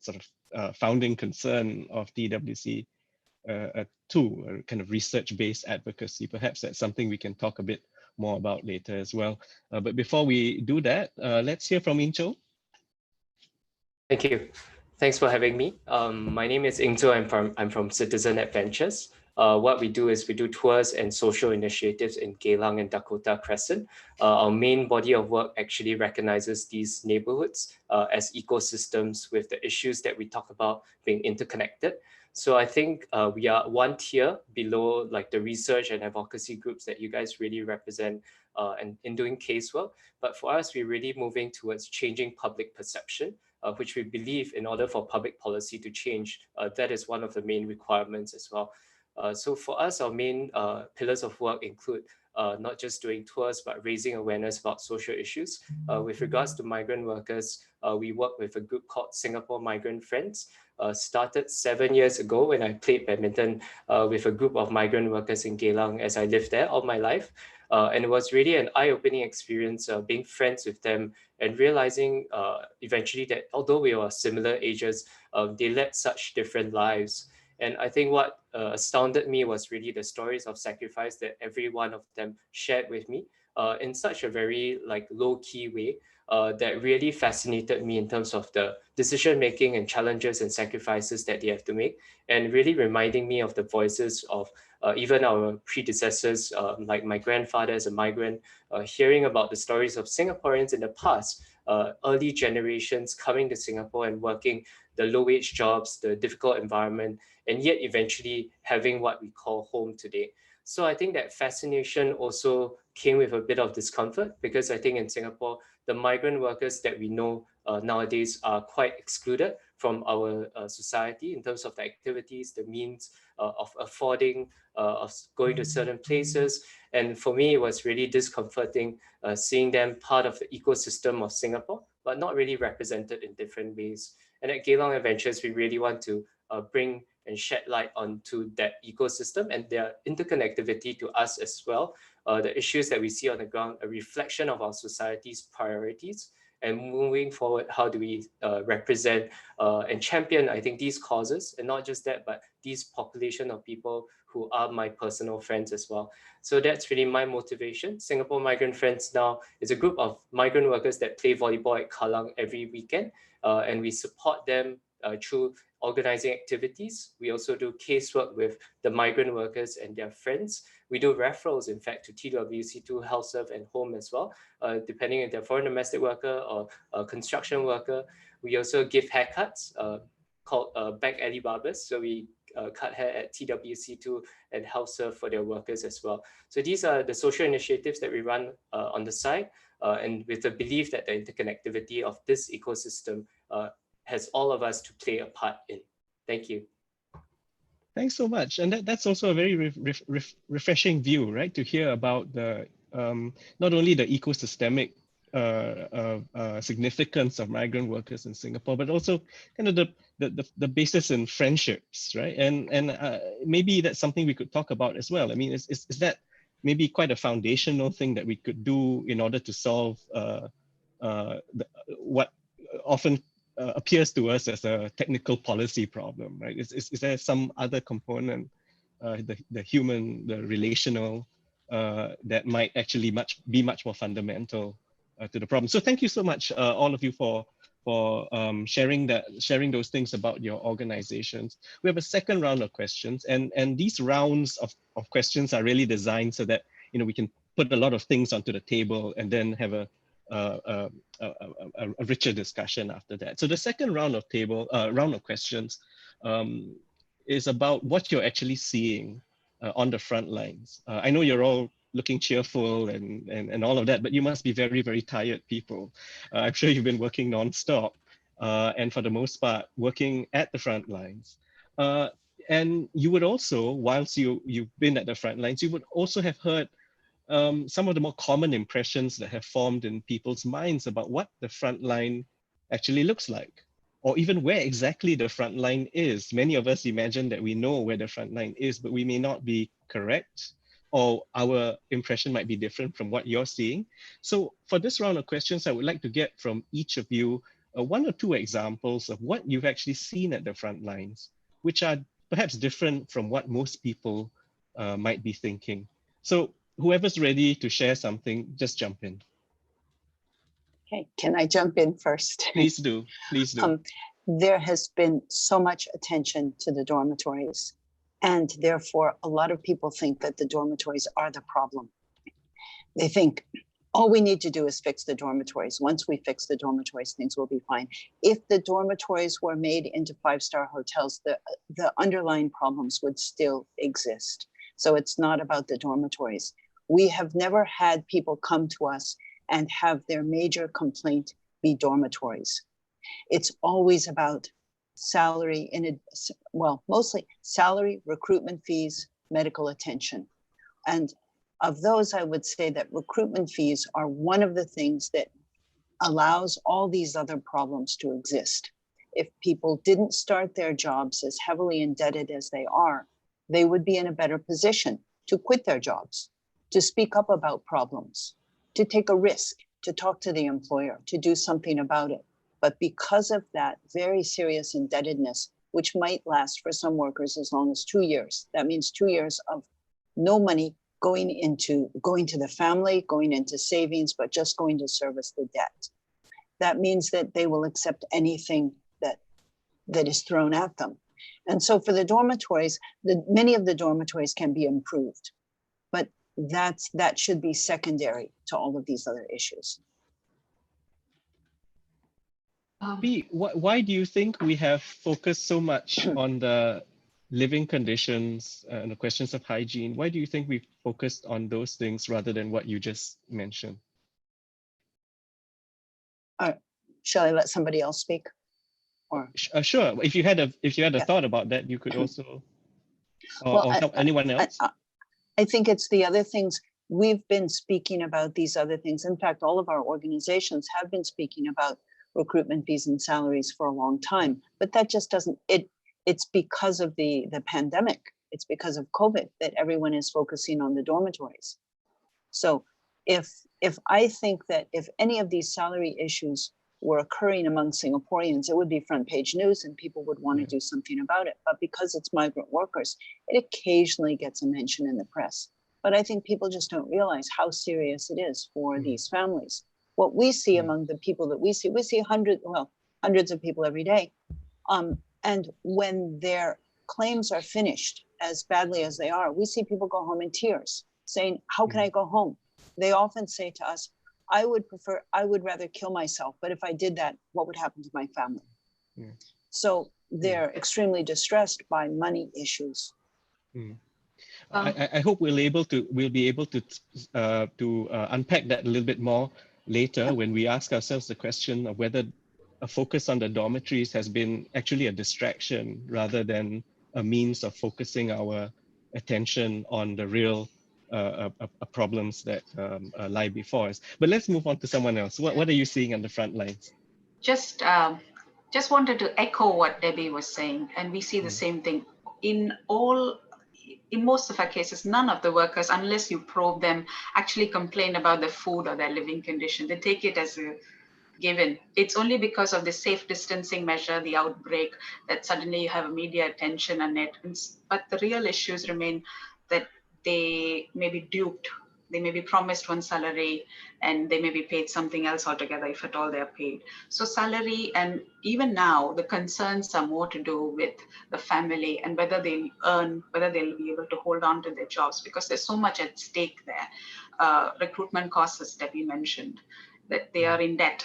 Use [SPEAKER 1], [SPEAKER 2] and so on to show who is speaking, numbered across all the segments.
[SPEAKER 1] sort of founding concern of TWC too, a kind of research-based advocacy. Perhaps that's something we can talk a bit more about later as well. But before we do that, let's hear from Yinzhou.
[SPEAKER 2] Thank you. Thanks for having me. My name is Yinzhou. I'm from Citizen Adventures. What we do is we do tours and social initiatives in Geylang and Dakota Crescent. Our main body of work actually recognizes these neighborhoods as ecosystems with the issues that we talk about being interconnected. So I think we are one tier below like the research and advocacy groups that you guys really represent and in doing casework. But for us, we're really moving towards changing public perception, which we believe in order for public policy to change, that is one of the main requirements as well. So for us, our main pillars of work include not just doing tours, but raising awareness about social issues. With regards to migrant workers, we work with a group called Singapore Migrant Friends. Started 7 years ago when I played badminton with a group of migrant workers in Geylang as I lived there all my life. And it was really an eye-opening experience being friends with them and realizing eventually that although we were similar ages, they led such different lives. And I think what astounded me was really the stories of sacrifice that every one of them shared with me in such a very like low-key way that really fascinated me in terms of the decision-making and challenges and sacrifices that they have to make, and really reminding me of the voices of even our predecessors, like my grandfather as a migrant, hearing about the stories of Singaporeans in the past, early generations coming to Singapore and working the low-wage jobs, the difficult environment, and yet eventually having what we call home today. So I think that fascination also came with a bit of discomfort, because I think in Singapore, the migrant workers that we know nowadays are quite excluded from our society in terms of the activities, the means of affording, of going to certain places. And for me, it was really discomforting seeing them part of the ecosystem of Singapore, but not really represented in different ways. And at Geylang Adventures, we really want to bring and shed light onto that ecosystem and their interconnectivity to us as well. The issues that we see on the ground, a reflection of our society's priorities, and moving forward, how do we represent and champion, I think, these causes, and not just that, but these population of people who are my personal friends as well. So that's really my motivation. Singapore Migrant Friends now is a group of migrant workers that play volleyball at Kallang every weekend, and we support them through organizing activities. We also do casework with the migrant workers and their friends. We do referrals, in fact, to TWC2, HealthServe, and Home as well, depending if they're foreign domestic worker or a construction worker. We also give haircuts called back alley barbers. So we cut hair at TWC2 and HealthServe for their workers as well. So these are the social initiatives that we run on the side, and with the belief that the interconnectivity of this ecosystem has all of us to play a part in. Thank you.
[SPEAKER 1] Thanks so much. And that's also a very refreshing view, right? To hear about the not only the ecosystemic significance of migrant workers in Singapore, but also kind of the basis in friendships, right? And maybe that's something we could talk about as well. I mean, is that maybe quite a foundational thing that we could do in order to solve what often appears to us as a technical policy problem, right? Is there some other component, the human, the relational, that might actually be much more fundamental to the problem? So thank you so much, all of you, for sharing those things about your organizations. We have a second round of questions, and these rounds of questions are really designed so that we can put a lot of things onto the table and then have a richer discussion after that. So the second round of questions is about what you're actually seeing on the front lines. I know you're all looking cheerful and all of that, but you must be very, very tired people. I'm sure you've been working nonstop, and for the most part, working at the front lines. And you would also, whilst you've been at the front lines, you would also have heard some of the more common impressions that have formed in people's minds about what the front line actually looks like, or even where exactly the front line is. Many of us imagine that we know where the front line is, but we may not be correct, or our impression might be different from what you're seeing. So for this round of questions, I would like to get from each of you one or two examples of what you've actually seen at the front lines, which are perhaps different from what most people might be thinking. So whoever's ready to share something, just jump in.
[SPEAKER 3] Okay, can I jump in first?
[SPEAKER 1] Please do, please do.
[SPEAKER 3] There has been so much attention to the dormitories, and therefore a lot of people think that the dormitories are the problem. They think all we need to do is fix the dormitories. Once we fix the dormitories, things will be fine. If the dormitories were made into five-star hotels, the underlying problems would still exist. So it's not about the dormitories. We have never had people come to us and have their major complaint be dormitories. It's always about salary, mostly salary, recruitment fees, medical attention. And of those, I would say that recruitment fees are one of the things that allows all these other problems to exist. If people didn't start their jobs as heavily indebted as they are, they would be in a better position to quit their jobs, to speak up about problems, to take a risk, to talk to the employer, to do something about it. But because of that very serious indebtedness, which might last for some workers as long as 2 years, that means 2 years of no money going to the family, going into savings, but just going to service the debt. That means that they will accept anything that is thrown at them. And so for the dormitories, many of the dormitories can be improved, but that should be secondary to all of these other issues.
[SPEAKER 1] B, why do you think we have focused so much on the living conditions and the questions of hygiene? Why do you think we've focused on those things rather than what you just mentioned?
[SPEAKER 3] Shall I let somebody else speak? Or
[SPEAKER 1] sure. If you had a thought about that, you could also, or help anyone else.
[SPEAKER 3] I think it's the other things. We've been speaking about these other things. In fact, all of our organizations have been speaking about recruitment fees and salaries for a long time, but that just doesn't, it's because of the pandemic. It's because of COVID that everyone is focusing on the dormitories. So if I think that if any of these salary issues were occurring among Singaporeans, it would be front page news and people would want to do something about it. But because it's migrant workers, it occasionally gets a mention in the press. But I think people just don't realize how serious it is for these families. What we see among the people that we see hundreds of people every day. And when their claims are finished as badly as they are, we see people go home in tears saying, how can I go home? They often say to us, I would rather kill myself, but if I did that, what would happen to my family? So they're extremely distressed by money issues.
[SPEAKER 1] I hope we'll be able to unpack that a little bit more later when we ask ourselves the question of whether a focus on the dormitories has been actually a distraction rather than a means of focusing our attention on the real problems that lie before us. But let's move on to someone else. What are you seeing on the front lines?
[SPEAKER 4] Just wanted to echo what Debbie was saying, and we see the same thing. In most of our cases, none of the workers, unless you probe them, actually complain about the food or their living condition. They take it as a given. It's only because of the safe distancing measure, the outbreak, that suddenly you have media attention on it. But the real issues remain that they may be duped. They may be promised one salary and they may be paid something else altogether, if at all they're paid. So salary, and even now, the concerns are more to do with the family and whether they'll be able to hold on to their jobs, because there's so much at stake there. Recruitment costs, as Debbie mentioned, that they are in debt.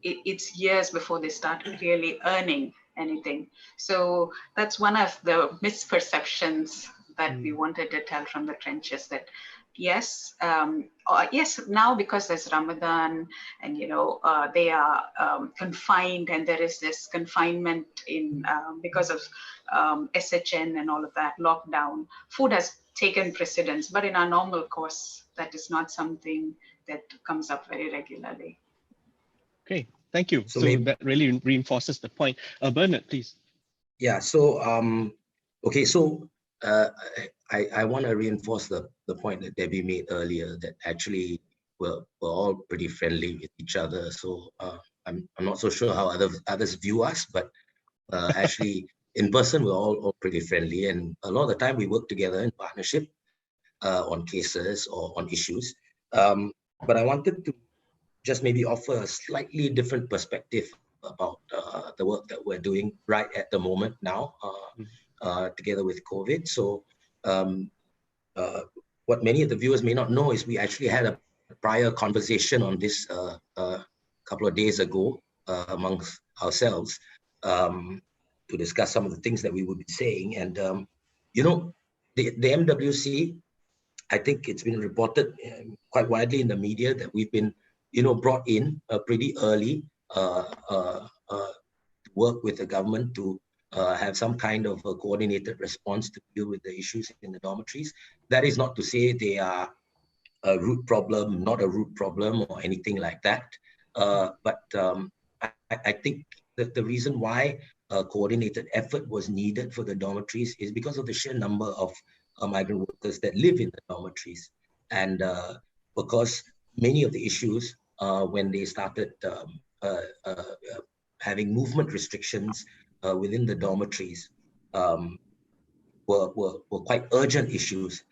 [SPEAKER 4] It's years before they start really earning anything. So that's one of the misperceptions that we wanted to tell from the trenches, that yes, now because there's Ramadan and they are confined, and there is this confinement in because of SHN and all of that lockdown, food has taken precedence. But in our normal course, that is not something that comes up very regularly.
[SPEAKER 1] Okay, thank you. So that really reinforces the point. Bernard, please.
[SPEAKER 5] Yeah. So okay. So I want to reinforce the point that Debbie made earlier, that actually we're all pretty friendly with each other. So I'm not so sure how others view us, but actually in person we're all pretty friendly, and a lot of the time we work together in partnership on cases or on issues. But I wanted to just maybe offer a slightly different perspective about the work that we're doing right at the moment now, together with COVID. So what many of the viewers may not know is we actually had a prior conversation on this couple of days ago amongst ourselves to discuss some of the things that we would be saying. And, you know, the MWC, I think it's been reported quite widely in the media that we've been, you know, brought in pretty early to work with the government to have some kind of a coordinated response to deal with the issues in the dormitories. That is not to say they are a root problem, not a root problem or anything like that. But I think that the reason why a coordinated effort was needed for the dormitories is because of the sheer number of migrant workers that live in the dormitories. And because many of the issues when they started having movement restrictions within the dormitories were quite urgent issues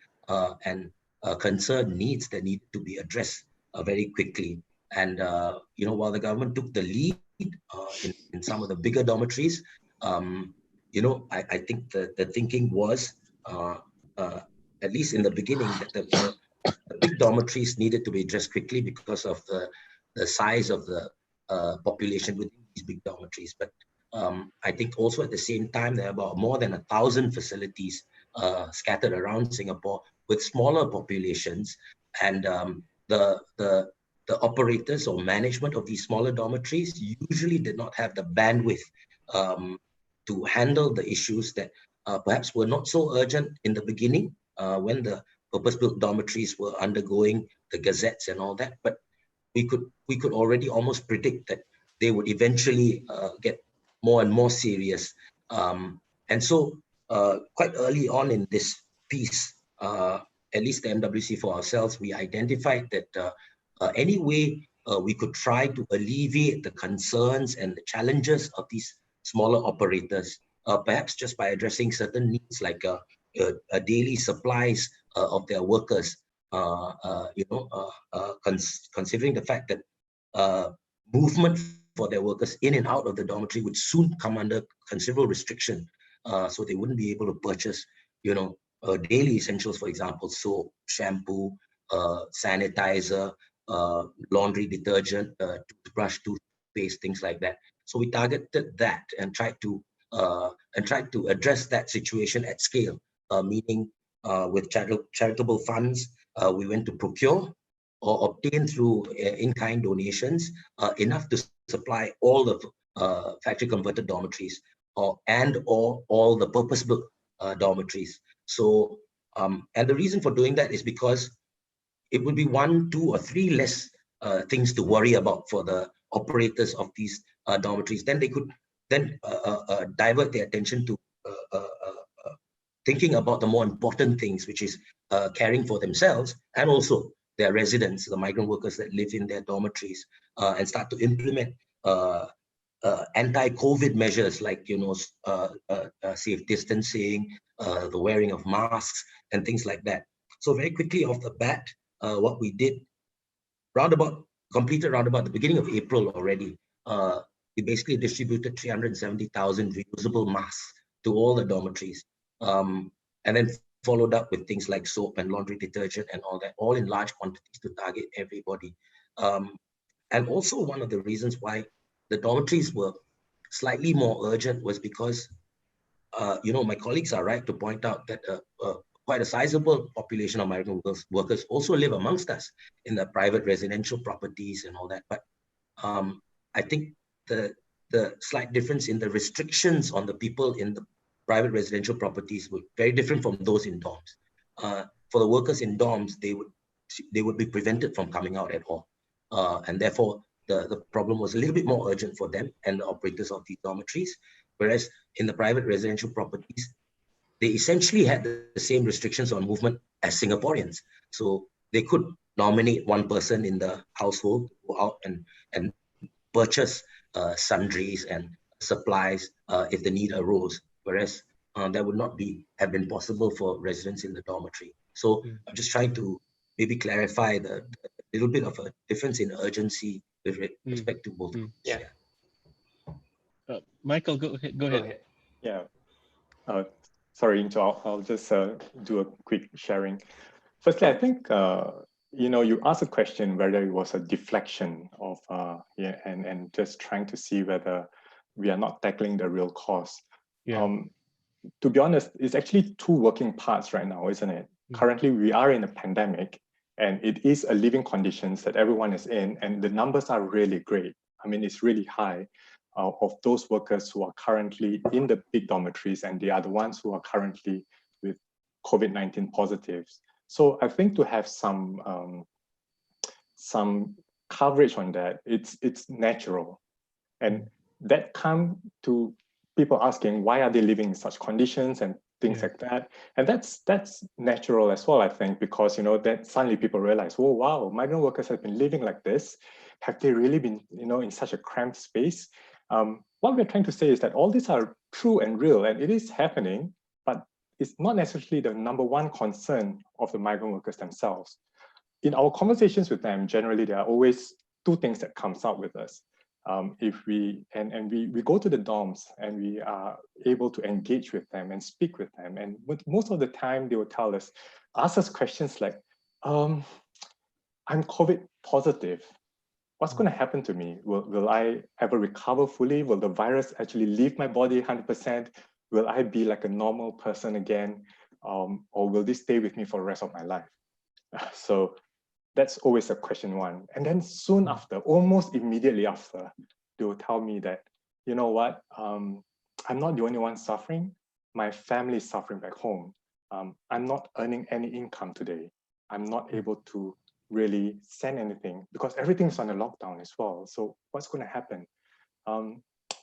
[SPEAKER 5] and concerned needs that need to be addressed very quickly. And you know, while the government took the lead in some of the bigger dormitories, you know, I think the thinking was, at least in the beginning, that the big dormitories needed to be addressed quickly because of the size of the population within these big dormitories. But I think also at the same time, there are about more than 1,000 facilities scattered around Singapore with smaller populations, and the operators or management of these smaller dormitories usually did not have the bandwidth to handle the issues that perhaps were not so urgent in the beginning when the purpose-built dormitories were undergoing the gazettes and all that. But we could already almost predict that they would eventually get more and more serious. And so quite early on in this piece, at least the MWC for ourselves, we identified that any way we could try to alleviate the concerns and the challenges of these smaller operators, perhaps just by addressing certain needs like a daily supplies of their workers, you know, considering the fact that movement for their workers in and out of the dormitory would soon come under considerable restriction, so they wouldn't be able to purchase, you know, daily essentials, for example, soap, shampoo, sanitizer, laundry detergent, toothbrush, toothpaste, things like that. So we targeted that and tried to address that situation at scale, meaning with charitable funds, we went to procure or obtain through in-kind donations enough to supply all the factory converted dormitories or all the purpose-built dormitories. So and the reason for doing that is because it would be 1, 2, or 3 less things to worry about for the operators of these dormitories. Then they could then divert their attention to thinking about the more important things, which is caring for themselves and also their residents, the migrant workers that live in their dormitories, and start to implement anti-COVID measures like, you know, safe distancing, the wearing of masks, and things like that. So very quickly off the bat, what we did, completed round about the beginning of April already, we basically distributed 370,000 reusable masks to all the dormitories, and then followed up with things like soap and laundry detergent and all that, all in large quantities to target everybody. And also one of the reasons why the dormitories were slightly more urgent was because, you know, my colleagues are right to point out that quite a sizable population of migrant workers also live amongst us in the private residential properties and all that. But I think the slight difference in the restrictions on the people in the private residential properties were very different from those in dorms. For the workers in dorms, they would be prevented from coming out at all. And therefore, the problem was a little bit more urgent for them and the operators of these dormitories. Whereas in the private residential properties, they essentially had the same restrictions on movement as Singaporeans. So they could nominate one person in the household to go out and purchase sundries and supplies if the need arose, whereas that would not have been possible for residents in the dormitory. So I'm just trying to maybe clarify the little bit of a difference in urgency with respect to both.
[SPEAKER 2] Yeah.
[SPEAKER 1] Michael, go ahead.
[SPEAKER 6] Yeah. Sorry, Yinzhou, I'll just do a quick sharing. Firstly, I think, you asked a question whether it was a deflection of, and just trying to see whether we are not tackling the real cause.
[SPEAKER 1] Yeah.
[SPEAKER 6] To be honest, it's actually two working parts right now, isn't it? Currently, we are in a pandemic, and it is a living conditions that everyone is in, and the numbers are really great. I mean, it's really high of those workers who are currently in the big dormitories, and they are the ones who are currently with COVID-19 positives. So I think to have some coverage on that, it's natural, and that come to people asking why are they living in such conditions and things like that, and that's natural as well, I think, because that suddenly people realize, oh wow, migrant workers have been living like this. Have they really been in such a cramped space? What we're trying to say is that all these are true and real, and it is happening, but it's not necessarily the number one concern of the migrant workers themselves. In our conversations with them, generally, there are always two things that comes out with us. If we go to the dorms and we are able to engage with them and speak with them, and most of the time they will ask us questions like, I'm COVID positive. What's going to happen to me? Will I ever recover fully? Will the virus actually leave my body 100%? Will I be like a normal person again? Or will this stay with me for the rest of my life? So that's always a question one. And then soon after, almost immediately after, they will tell me that, you know what, I'm not the only one suffering. My family is suffering back home. I'm not earning any income today. I'm not able to really send anything because everything's on a lockdown as well. So what's going to happen?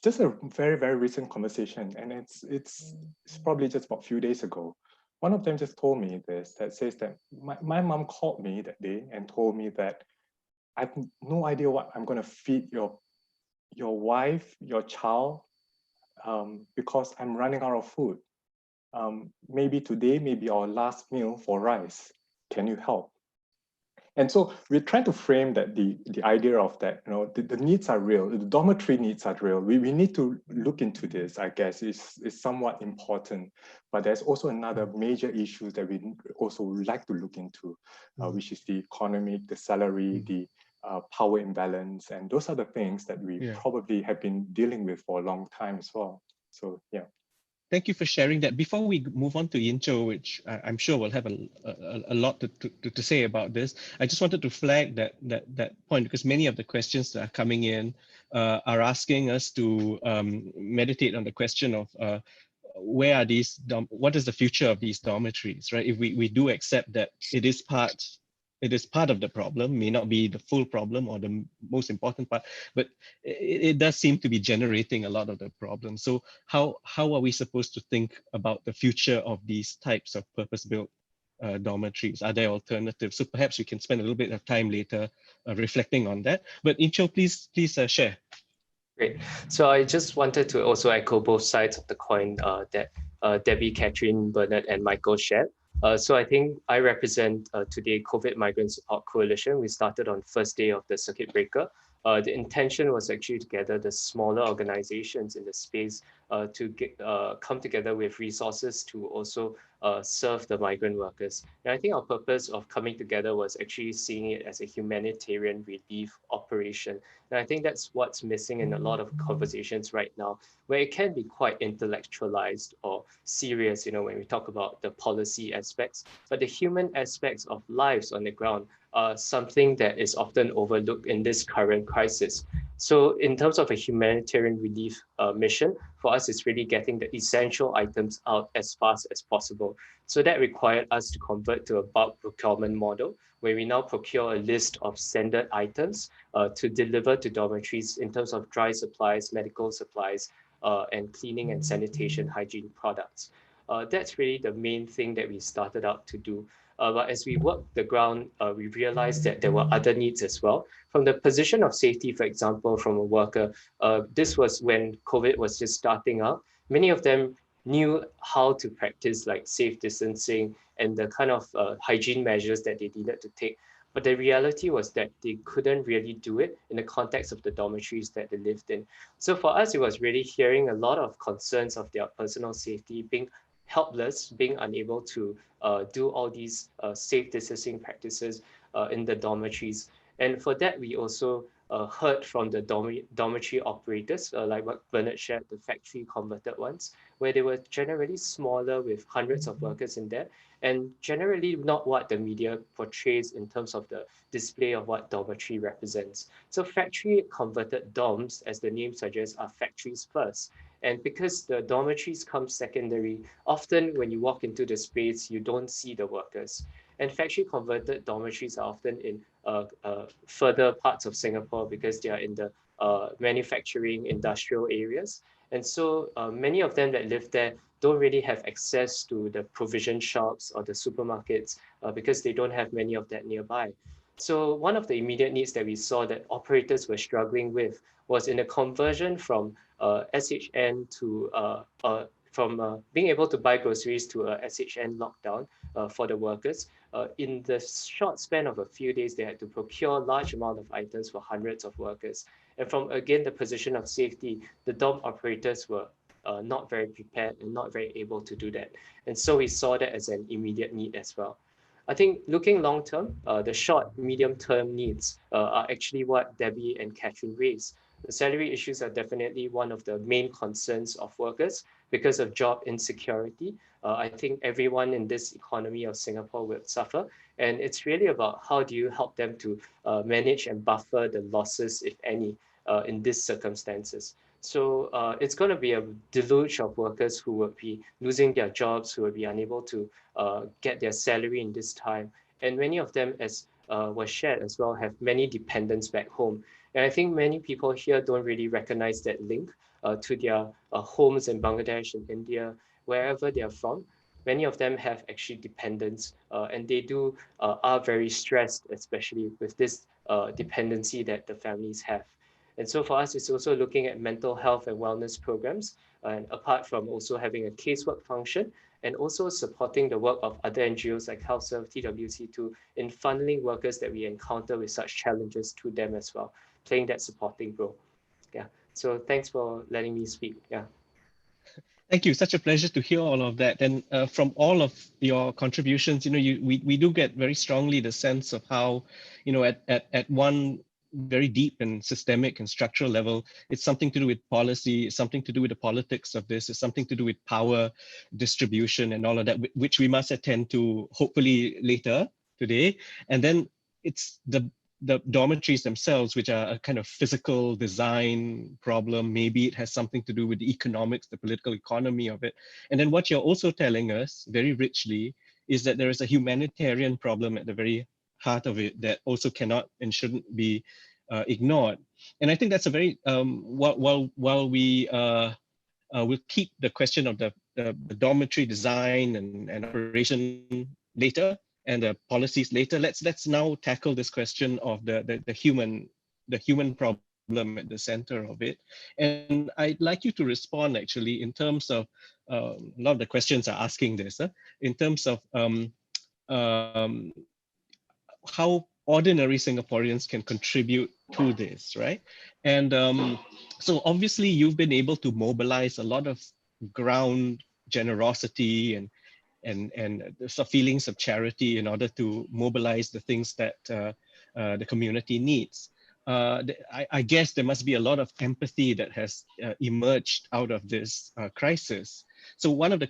[SPEAKER 6] Just a very, very recent conversation, and it's probably just about a few days ago. One of them just told me this, that says that my mom called me that day and told me that I have no idea what I'm going to feed your wife, your child, because I'm running out of food. Maybe today may be our last meal for rice. Can you help? And so we're trying to frame that the idea of that, the needs are real, the dormitory needs are real. We need to look into this, I guess, is somewhat important. But there's also another major issue that we also would like to look into, which is the economic, the salary, the power imbalance. And those are the things that we probably have been dealing with for a long time as well. So, yeah.
[SPEAKER 1] Thank you for sharing that. Before we move on to Yinzhou, which I'm sure we'll have a lot to say about this, I just wanted to flag that point because many of the questions that are coming in are asking us to meditate on the question of where are these, what is the future of these dormitories, right? If we do accept that it is part of the problem, may not be the full problem or the most important part, but it does seem to be generating a lot of the problem. So how are we supposed to think about the future of these types of purpose-built dormitories? Are there alternatives? So perhaps we can spend a little bit of time later reflecting on that. But Yinzhou, please share.
[SPEAKER 2] Great. So I just wanted to also echo both sides of the coin that Debbie, Catherine, Bernard, and Michael shared. So I think I represent today COVID Migrant Support Coalition. We started on the first day of the circuit breaker. The intention was actually to gather the smaller organizations in the space to come together with resources to also serve the migrant workers. And I think our purpose of coming together was actually seeing it as a humanitarian relief operation. And I think that's what's missing in a lot of conversations right now, where it can be quite intellectualized or serious, when we talk about the policy aspects, but the human aspects of lives on the ground are something that is often overlooked in this current crisis. So in terms of a humanitarian relief mission, for us, it's really getting the essential items out as fast as possible. So that required us to convert to a bulk procurement model, where we now procure a list of standard items to deliver to dormitories in terms of dry supplies, medical supplies, and cleaning and sanitation hygiene products. That's really the main thing that we started out to do. But as we worked the ground, we realized that there were other needs as well. From the position of safety, for example, from a worker, this was when COVID was just starting up. Many of them knew how to practice like safe distancing and the kind of hygiene measures that they needed to take. But the reality was that they couldn't really do it in the context of the dormitories that they lived in. So for us, it was really hearing a lot of concerns of their personal safety, being helpless, being unable to do all these safe distancing practices in the dormitories. And for that, we also heard from the dormitory operators, like what Bernard shared, the factory converted ones, where they were generally smaller with hundreds of workers in there, and generally not what the media portrays in terms of the display of what dormitory represents. So factory converted dorms, as the name suggests, are factories first. And because the dormitories come secondary, often when you walk into the space, you don't see the workers. And factory converted dormitories are often in further parts of Singapore because they are in the manufacturing industrial areas. And so many of them that live there don't really have access to the provision shops or the supermarkets because they don't have many of that nearby. So one of the immediate needs that we saw that operators were struggling with was in a conversion from SHN to being able to buy groceries to a SHN lockdown for the workers. In the short span of a few days, they had to procure large amount of items for hundreds of workers. And from, again, the position of safety, the dorm operators were not very prepared and not very able to do that. And so we saw that as an immediate need as well. I think looking long term, the short, medium term needs are actually what Debbie and Catherine raised. The salary issues are definitely one of the main concerns of workers because of job insecurity. I think everyone in this economy of Singapore will suffer. And it's really about how do you help them to manage and buffer the losses, if any, in these circumstances. So it's going to be a deluge of workers who will be losing their jobs, who will be unable to get their salary in this time. And many of them, as was shared as well, have many dependents back home. And I think many people here don't really recognize that link to their homes in Bangladesh and India, wherever they are from. Many of them have actually dependents and they are very stressed, especially with this dependency that the families have. And so for us, it's also looking at mental health and wellness programs, and apart from also having a casework function, and also supporting the work of other NGOs like HealthServe, TWC2, in funneling workers that we encounter with such challenges to them as well, playing that supporting role. Yeah. So thanks for letting me speak. Yeah.
[SPEAKER 1] Thank you. Such a pleasure to hear all of that. And from all of your contributions, we do get very strongly the sense of how, at one very deep and systemic and structural level, it's something to do with policy, it's something to do with the politics of this, it's something to do with power distribution and all of that, which we must attend to hopefully later today. And then it's the dormitories themselves, which are a kind of physical design problem. Maybe it has something to do with the economics, the political economy of it. And then what you're also telling us very richly is that there is a humanitarian problem at the very heart of it that also cannot and shouldn't be ignored. And I think that's a very, while we will keep the question of the dormitory design and operation later, and the policies later, let's now tackle this question of the human problem at the center of it. And I'd like you to respond actually in terms of a lot of the questions are asking this, in terms of how ordinary Singaporeans can contribute to this, right? And so obviously you've been able to mobilize a lot of ground generosity and some feelings of charity in order to mobilize the things that the community needs. I guess there must be a lot of empathy that has emerged out of this crisis. So one of the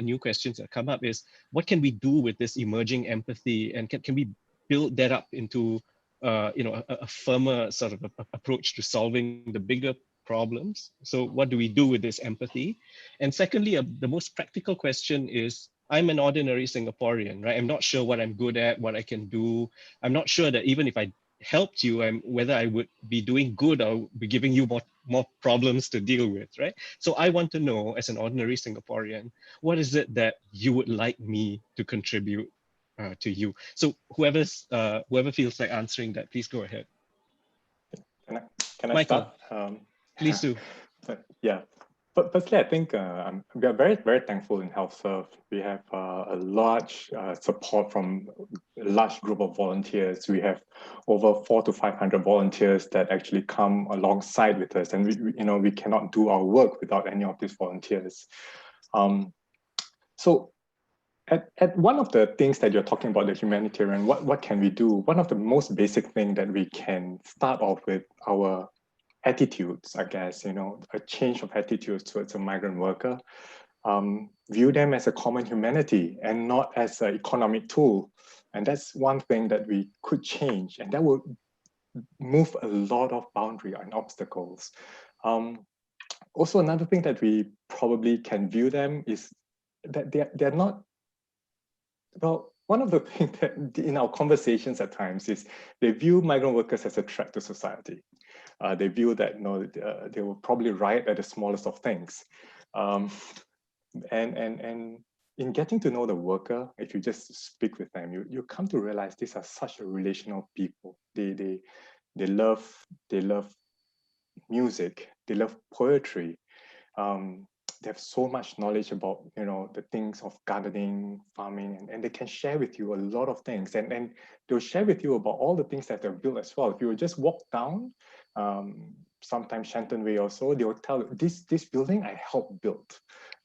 [SPEAKER 1] new questions that come up is, what can we do with this emerging empathy, and can we build that up into a firmer sort of approach to solving the bigger problems? So what do we do with this empathy? And secondly, the most practical question is, I'm an ordinary Singaporean, right? I'm not sure what I'm good at, what I can do. I'm not sure that even if I helped you, whether I would be doing good or be giving you more problems to deal with, right? So I want to know, as an ordinary Singaporean, what is it that you would like me to contribute to you. So whoever feels like answering that, please go ahead.
[SPEAKER 6] Can I
[SPEAKER 1] Michael,
[SPEAKER 6] start?
[SPEAKER 1] Please do.
[SPEAKER 6] Yeah. But firstly, I think we are very, very thankful in HealthServe. We have a large support from a large group of volunteers. We have over 400 to 500 volunteers that actually come alongside with us, and we cannot do our work without any of these volunteers. So at one of the things that you're talking about, the humanitarian, what can we do? One of the most basic things that we can start off with our attitudes, I guess, a change of attitudes towards a migrant worker. View them as a common humanity and not as an economic tool. And that's one thing that we could change, and that would move a lot of boundary and obstacles. Also, another thing that we probably can view them is that they're not, well, one of the things that in our conversations at times is they view migrant workers as a threat to society. They view that they will probably riot at the smallest of things. And in getting to know the worker, if you just speak with them, you come to realize these are such a relational people. They love music, they love poetry. They have so much knowledge about the things of gardening, farming, and they can share with you a lot of things, and they'll share with you about all the things that they've built as well. If you would just walk down, sometimes Shenton Way or so, they will tell you, this building I helped build,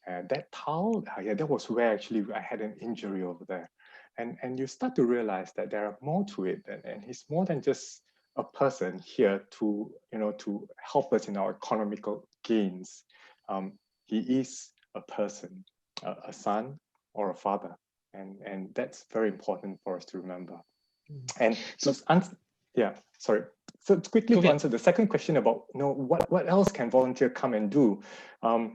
[SPEAKER 6] and that tile, yeah, that was where actually I had an injury over there, and you start to realize that there are more to it, and he's more than just a person here to to help us in our economical gains. He is a person, a son or a father, and that's very important for us to remember. And so, yeah, sorry. So quickly to answer the second question about what else can volunteer come and do. At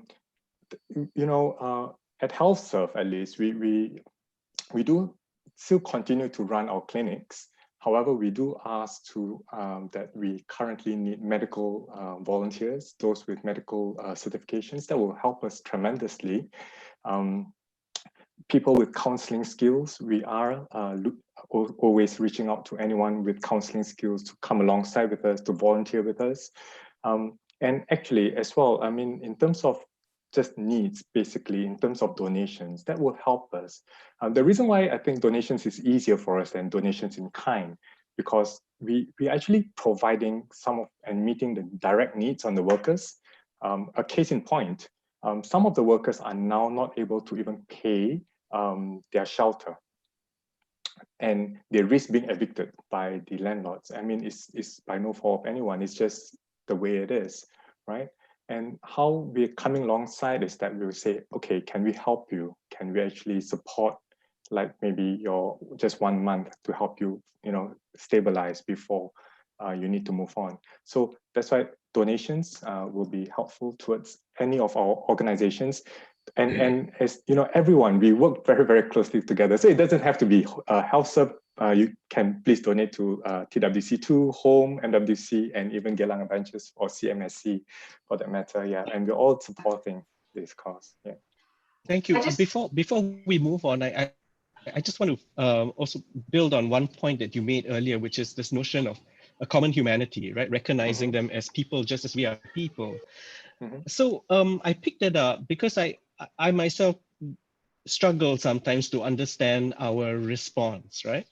[SPEAKER 6] HealthServe, at least we do still continue to run our clinics. However, we do ask that we currently need medical volunteers, those with medical certifications that will help us tremendously. People with counseling skills, we are always reaching out to anyone with counseling skills to come alongside with us, to volunteer with us. And actually as well, I mean, in terms of just needs, basically, in terms of donations, that will help us. The reason why I think donations is easier for us than donations in kind, because we actually providing some of and meeting the direct needs on the workers. A case in point, some of the workers are now not able to even pay their shelter, and they risk being evicted by the landlords. I mean, it's by no fault of anyone, it's just the way it is, right? And how we're coming alongside is that we'll say, okay, can we help you? Can we actually support, like maybe your just 1 month to help you, stabilize before you need to move on. So that's why donations will be helpful towards any of our organizations. And as everyone, we work very, very closely together. So it doesn't have to be HealthServe. You can please donate to TWC2, Home, MWC, and even Geylang Adventures or CMSC for that matter. Yeah, and we're all supporting this cause. Yeah.
[SPEAKER 1] Thank you. Before we move on, I just want to also build on one point that you made earlier, which is this notion of a common humanity, right? Recognizing them as people just as we are people. So I picked that up because I myself struggle sometimes to understand our response, right?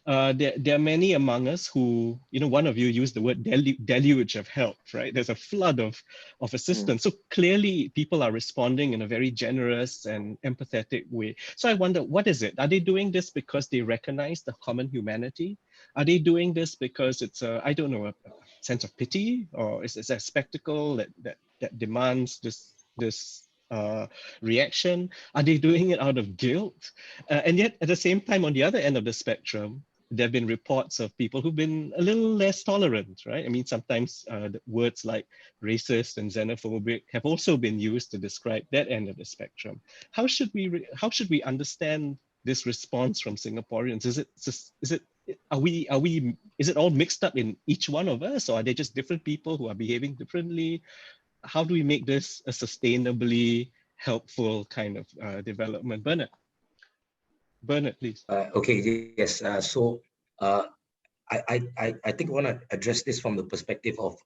[SPEAKER 1] There are many among us who, one of you used the word deluge of help, right? There's a flood of assistance. So clearly people are responding in a very generous and empathetic way. So I wonder, what is it? Are they doing this because they recognize the common humanity? Are they doing this because it's a, I don't know, a sense of pity, or is it a spectacle that demands this reaction? Are they doing it out of guilt? And yet at the same time, on the other end of the spectrum, there have been reports of people who've been a little less tolerant, right? I mean, sometimes the words like racist and xenophobic have also been used to describe that end of the spectrum. How should we understand this response from Singaporeans? Is it all mixed up in each one of us, or are they just different people who are behaving differently? How do we make this a sustainably helpful kind of development? Bernard? Bernard, please.
[SPEAKER 5] Okay, yes. I think I want to address this from the perspective of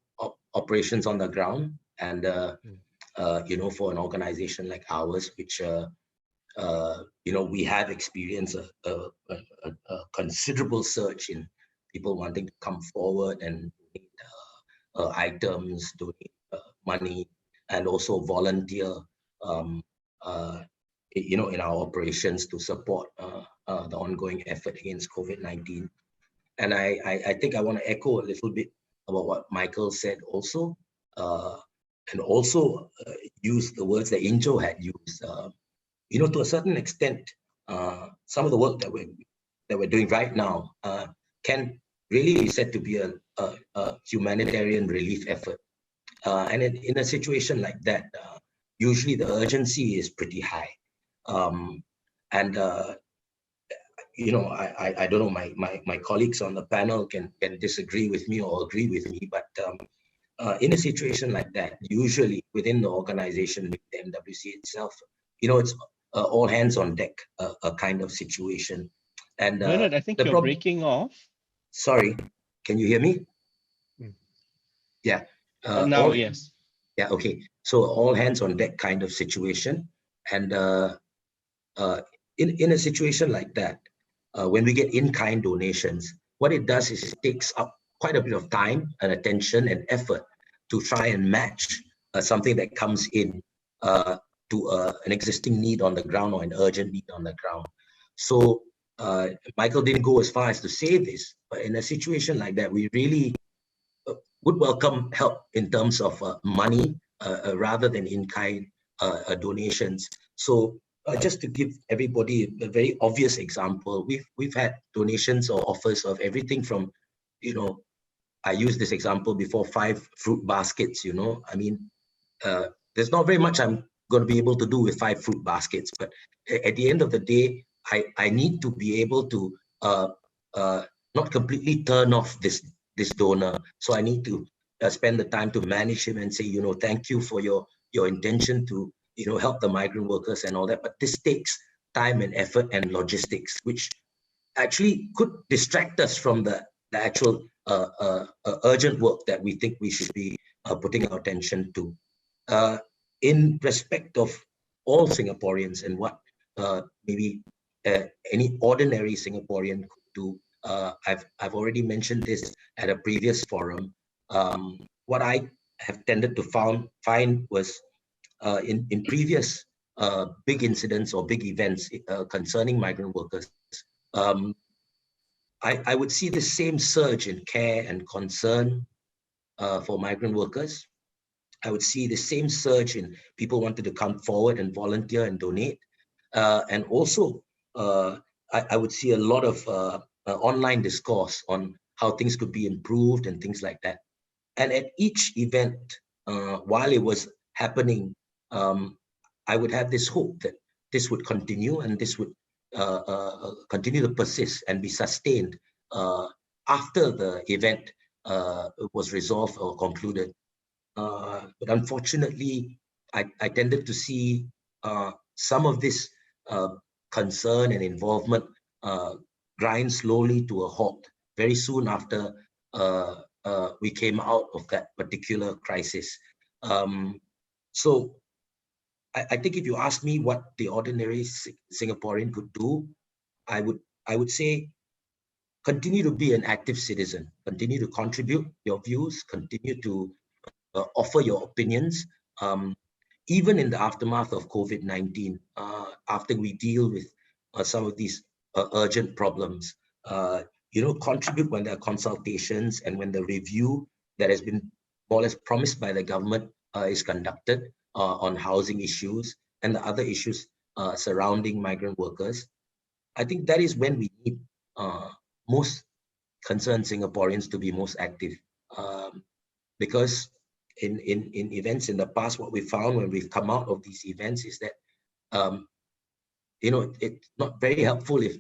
[SPEAKER 5] operations on the ground, and for an organization like ours, which we have experienced a considerable surge in people wanting to come forward and donate items, donate money, and also volunteer, in our operations to support the ongoing effort against COVID-19. And I think I want to echo a little bit about what Michael said also, and also use the words that Yinzhou had used. To a certain extent, some of the work that we're doing right now can really be said to be a humanitarian relief effort. And in a situation like that, usually the urgency is pretty high. I don't know, my colleagues on the panel can disagree with me or agree with me, but in a situation like that, usually within the organization, with the MWC itself, it's all hands on deck, a kind of situation. And
[SPEAKER 1] Bernard, I think you're breaking off.
[SPEAKER 5] Sorry, can you hear me? Yeah.
[SPEAKER 1] Now, yes.
[SPEAKER 5] Yeah, okay. So all hands on deck kind of situation. And in a situation like that, when we get in-kind donations, what it does is it takes up quite a bit of time and attention and effort to try and match something that comes in to an existing need on the ground or an urgent need on the ground. So Michael didn't go as far as to say this, but in a situation like that, we really would welcome help in terms of money rather than in-kind donations. So just to give everybody a very obvious example, we've had donations or offers of everything from, I used this example before, 5 fruit baskets. I mean, there's not very much I'm going to be able to do with 5 fruit baskets, but at the end of the day, I need to be able to not completely turn off this donor. So I need to spend the time to manage him and say, thank you for your intention to help the migrant workers and all that. But this takes time and effort and logistics, which actually could distract us from the actual urgent work that we think we should be putting our attention to. In respect of all Singaporeans and what maybe any ordinary Singaporean could do, I've already mentioned this at a previous forum. What I have tended to find was in previous big incidents or big events concerning migrant workers, I would see the same surge in care and concern for migrant workers. I would see the same surge in people wanting to come forward and volunteer and donate. And also, I would see a lot of online discourse on how things could be improved and things like that. And at each event, while it was happening, I would have this hope that this would continue and this would continue to persist and be sustained after the event was resolved or concluded. But unfortunately, I tended to see some of this concern and involvement grind slowly to a halt very soon after we came out of that particular crisis. So I think if you ask me what the ordinary Singaporean could do, I would say continue to be an active citizen, continue to contribute your views, continue to offer your opinions, even in the aftermath of COVID-19, after we deal with some of these urgent problems. Contribute when there are consultations and when the review that has been more or less promised by the government is conducted on housing issues and the other issues surrounding migrant workers. I think that is when we need most concerned Singaporeans to be most active, because in events in the past, what we found when we've come out of these events is that it's not very helpful if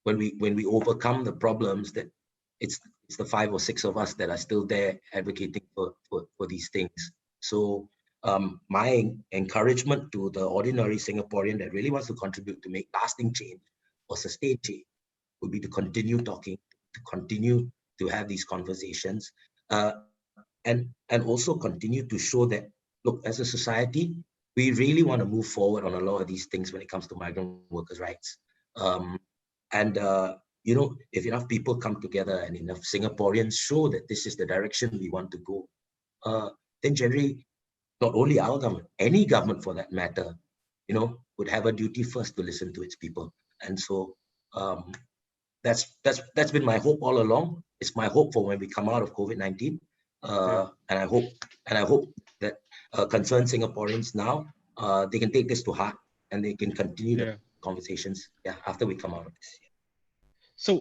[SPEAKER 5] when we overcome the problems that it's the 5 or 6 of us that are still there advocating for these things. So my encouragement to the ordinary Singaporean that really wants to contribute to make lasting change or sustain change would be to continue talking, to continue to have these conversations, and also continue to show that, look, as a society, we really want to move forward on a lot of these things when it comes to migrant workers' rights. You know, if enough people come together and enough Singaporeans show that this is the direction we want to go, then generally, not only our government, any government for that matter, you know, would have a duty first to listen to its people. And so that's been my hope all along. It's my hope for when we come out of COVID-19, and I hope that concerned Singaporeans now they can take this to heart and they can continue the conversations after we come out of this.
[SPEAKER 1] So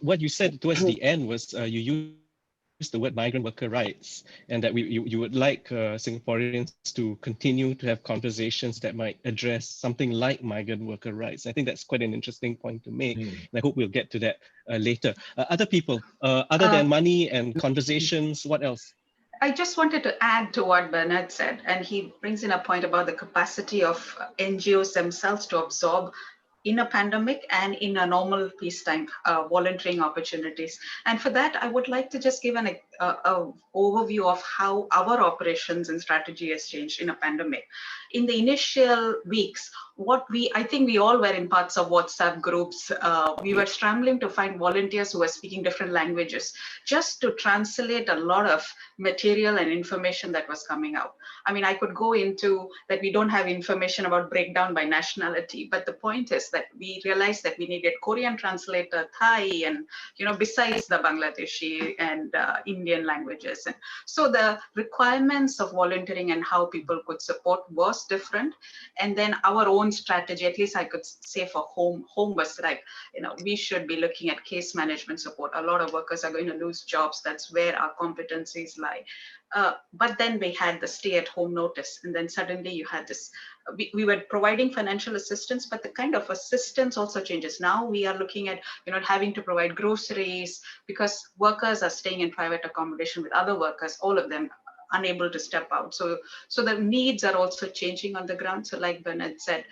[SPEAKER 1] what you said towards the end was you used the word migrant worker rights, and that you would like Singaporeans to continue to have conversations that might address something like migrant worker rights. I think that's quite an interesting point to make, and I hope we'll get to that later. Other people, other than money and conversations, what else?
[SPEAKER 4] I just wanted to add to what Bernard said, and he brings in a point about the capacity of NGOs themselves to absorb in a pandemic and in a normal peacetime volunteering opportunities. And for that, I would like to just give an overview of how our operations and strategy has changed in a pandemic. In the initial weeks, I think we all were in parts of WhatsApp groups. We were scrambling to find volunteers who were speaking different languages, just to translate a lot of material and information that was coming out. I mean, I could go into that we don't have information about breakdown by nationality, but the point is that we realized that we needed Korean translator, Thai, and, you know, besides the Bangladeshi and Indian languages. And so the requirements of volunteering and how people could support was different. And then our own strategy, at least I could say for home was like, you know, we should be looking at case management support. A lot of workers are going to lose jobs. That's where our competencies lie. But then we had the stay-at-home notice, and then suddenly you had this. We were providing financial assistance, but the kind of assistance also changes. Now we are looking at, you know, having to provide groceries because workers are staying in private accommodation with other workers, all of them unable to step out. So the needs are also changing on the ground. So like Bernard said,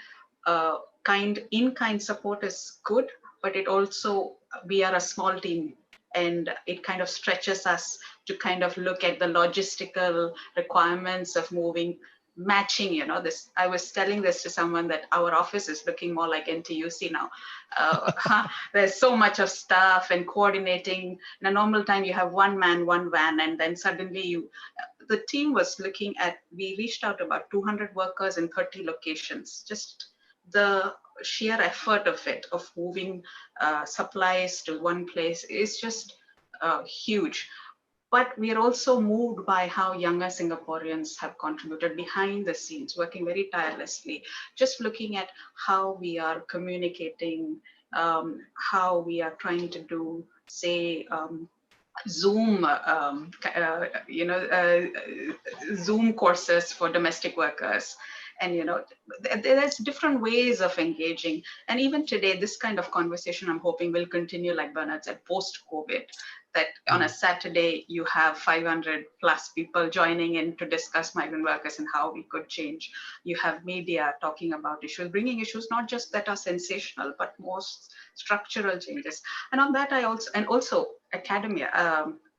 [SPEAKER 4] in-kind support is good, but it also, we are a small team, and it kind of stretches us to kind of look at the logistical requirements of matching, you know, this. I was telling this to someone that our office is looking more like NTUC now. There's so much of stuff and coordinating. In a normal time, you have one man, one van, and then suddenly the team was looking at, we reached out to about 200 workers in 30 locations. Just the sheer effort of it, of moving supplies to one place is just huge. But we are also moved by how younger Singaporeans have contributed behind the scenes, working very tirelessly, just looking at how we are communicating, how we are trying to do, say, Zoom, Zoom courses for domestic workers. And, you know, there's different ways of engaging. And even today, this kind of conversation, I'm hoping, will continue, like Bernard said, post-COVID, that on a Saturday, you have 500 plus people joining in to discuss migrant workers and how we could change. You have media talking about issues, bringing issues not just that are sensational, but most structural changes. And on that, also academia.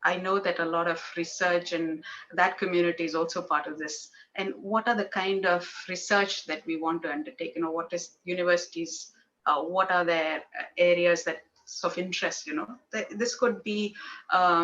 [SPEAKER 4] I know that a lot of research and that community is also part of this. And what are the kind of research that we want to undertake? You know, what is universities, what are their areas that's of interest? You know, this could be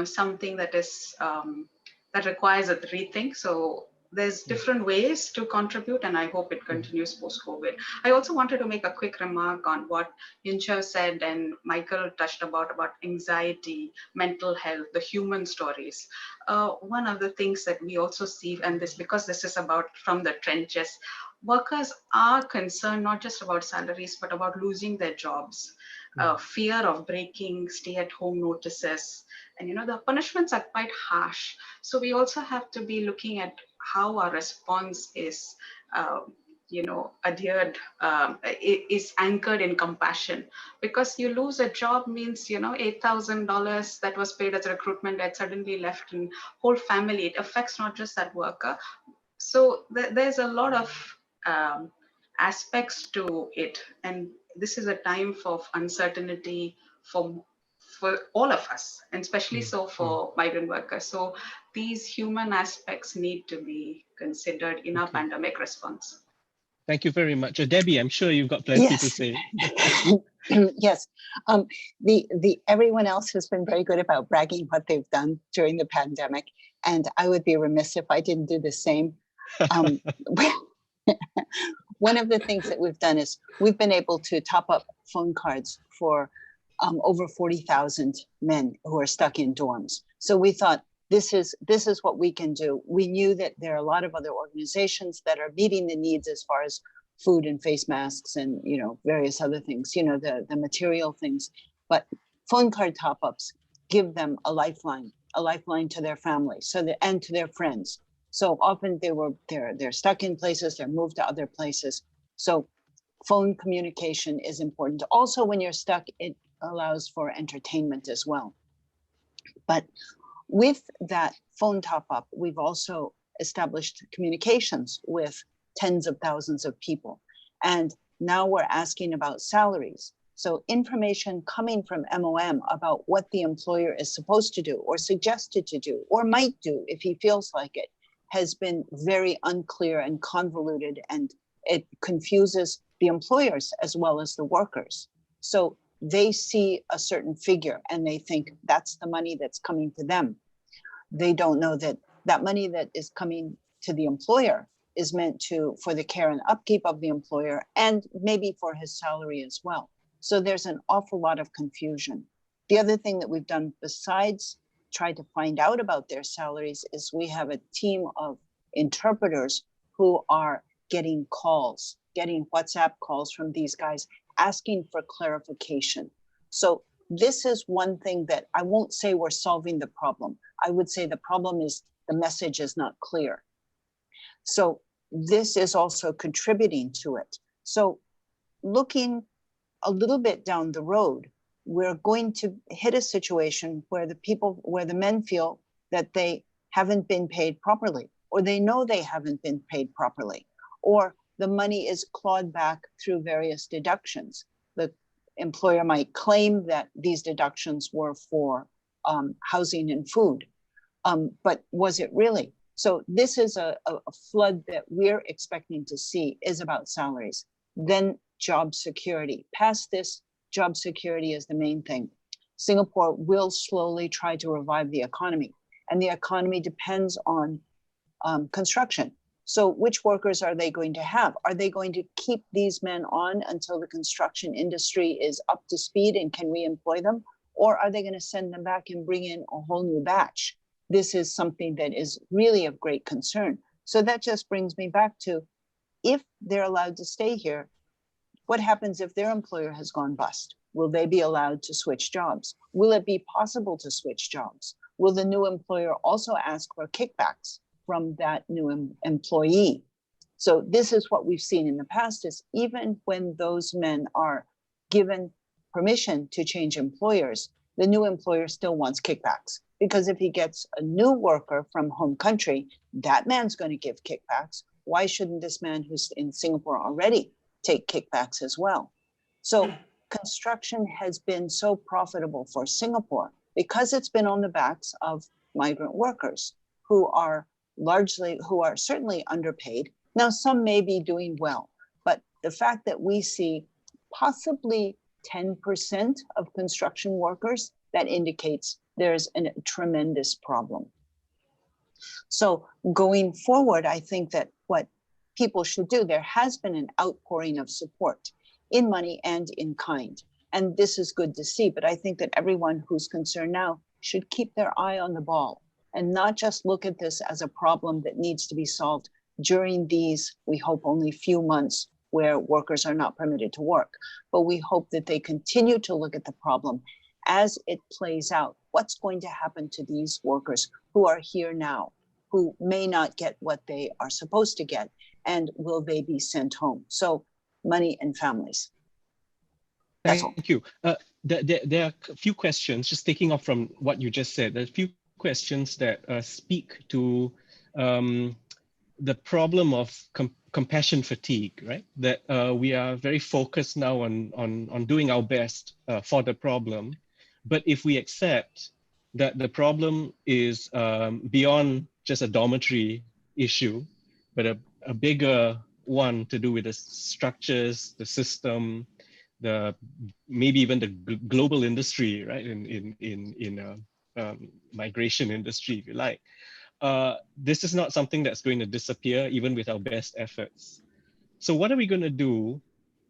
[SPEAKER 4] something that is, that requires a rethink. So there's different ways to contribute, and I hope it continues post-COVID. I also wanted to make a quick remark on what Yinzhou said and Michael touched about anxiety, mental health, the human stories. One of the things that we also see, and because this is about from the trenches, workers are concerned not just about salaries, but about losing their jobs, fear of breaking stay-at-home notices. And, you know, the punishments are quite harsh. So we also have to be looking at how our response is, adhered, is anchored in compassion. Because you lose a job means, you know, $8,000 that was paid as a recruitment that suddenly left in whole family. It affects not just that worker. So there's a lot of aspects to it, and this is a time of uncertainty for all of us, and especially so for migrant workers. So these human aspects need to be considered in our pandemic response.
[SPEAKER 1] Thank you very much. Debbie, I'm sure you've got plenty to say.
[SPEAKER 3] Yes, everyone else has been very good about bragging what they've done during the pandemic, and I would be remiss if I didn't do the same. One of the things that we've done is we've been able to top up phone cards for over 40,000 men who are stuck in dorms. So we thought, this is what we can do. We knew that there are a lot of other organizations that are meeting the needs as far as food and face masks and various other things, the material things. But phone card top-ups give them a lifeline to their families, and to their friends. So often they're stuck in places, they're moved to other places. So phone communication is important. Also, when you're stuck, it allows for entertainment as well. But with that phone top-up, we've also established communications with tens of thousands of people. And now we're asking about salaries. So information coming from MOM about what the employer is supposed to do or suggested to do or might do if he feels like it has been very unclear and convoluted, and it confuses the employers as well as the workers. So they see a certain figure and they think that's the money that's coming to them. They don't know that that money that is coming to the employer is meant for the care and upkeep of the employer and maybe for his salary as well. So there's an awful lot of confusion. The other thing that we've done besides try to find out about their salaries is we have a team of interpreters who are getting WhatsApp calls from these guys asking for clarification. So this is one thing that I won't say we're solving the problem. I would say the problem is the message is not clear. So this is also contributing to it. So looking a little bit down the road, we're going to hit a situation where the men feel that they haven't been paid properly, or they know they haven't been paid properly, or the money is clawed back through various deductions. The employer might claim that these deductions were for housing and food, but was it really? So this is a flood that we're expecting to see is about salaries. Then job security. Past this, job security is the main thing. Singapore will slowly try to revive the economy, and the economy depends on construction. So which workers are they going to have? Are they going to keep these men on until the construction industry is up to speed and can re-employ them? Or are they going to send them back and bring in a whole new batch? This is something that is really of great concern. So that just brings me back to, if they're allowed to stay here, what happens if their employer has gone bust? Will they be allowed to switch jobs? Will it be possible to switch jobs? Will the new employer also ask for kickbacks from that new employee? So this is what we've seen in the past, is even when those men are given permission to change employers, the new employer still wants kickbacks. Because if he gets a new worker from home country, that man's going to give kickbacks. Why shouldn't this man who's in Singapore already take kickbacks as well? So construction has been so profitable for Singapore because it's been on the backs of migrant workers who are certainly underpaid. Now, some may be doing well, but the fact that we see possibly 10% of construction workers, that indicates there's a tremendous problem. So going forward, I think that what people should do, there has been an outpouring of support in money and in kind. And this is good to see, but I think that everyone who's concerned now should keep their eye on the ball and not just look at this as a problem that needs to be solved during these, we hope, only few months where workers are not permitted to work. But we hope that they continue to look at the problem as it plays out. What's going to happen to these workers who are here now, who may not get what they are supposed to get, and will they be sent home? So money and families. That's all.
[SPEAKER 1] Thank you. There are a few questions, just taking off from what you just said. There are a few questions that speak to the problem of compassion fatigue, right? That we are very focused now on doing our best for the problem. But if we accept that the problem is beyond just a dormitory issue, but a bigger one to do with the structures, the system, the maybe even the global industry, right? In migration industry, if you like. This is not something that's going to disappear even with our best efforts. So what are we going to do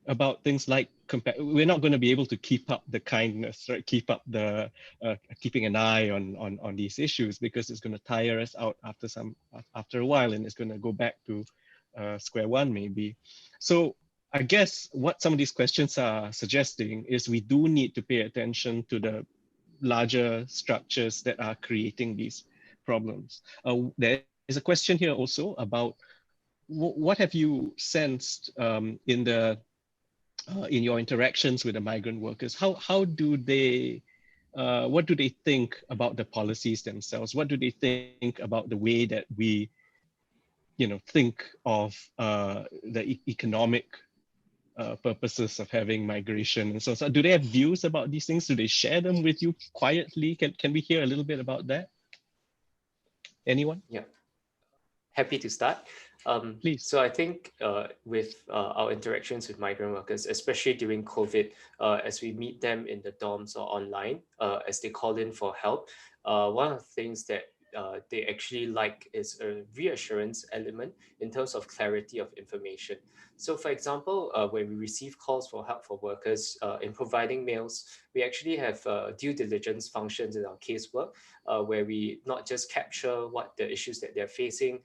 [SPEAKER 1] about things like we're not going to be able to keep up the kindness, right? Keep up the keeping an eye on these issues, because it's going to tire us out after a while, and it's going to go back to square one maybe. So I guess what some of these questions are suggesting is we do need to pay attention to the larger structures that are creating these problems. There is a question here also about what have you sensed in your interactions with the migrant workers? How do they, what do they think about the policies themselves? What do they think about the way that we, think of the economic purposes of having migration and so on? So do they have views about these things? Do they share them with you quietly? Can we hear a little bit about that? Anyone?
[SPEAKER 2] Yeah, happy to start.
[SPEAKER 1] Please.
[SPEAKER 2] So I think with our interactions with migrant workers, especially during COVID, as we meet them in the dorms or online, as they call in for help, one of the things that they actually like is a reassurance element in terms of clarity of information. So for example, when we receive calls for help for workers in providing meals, we actually have due diligence functions in our casework where we not just capture what the issues that they're facing,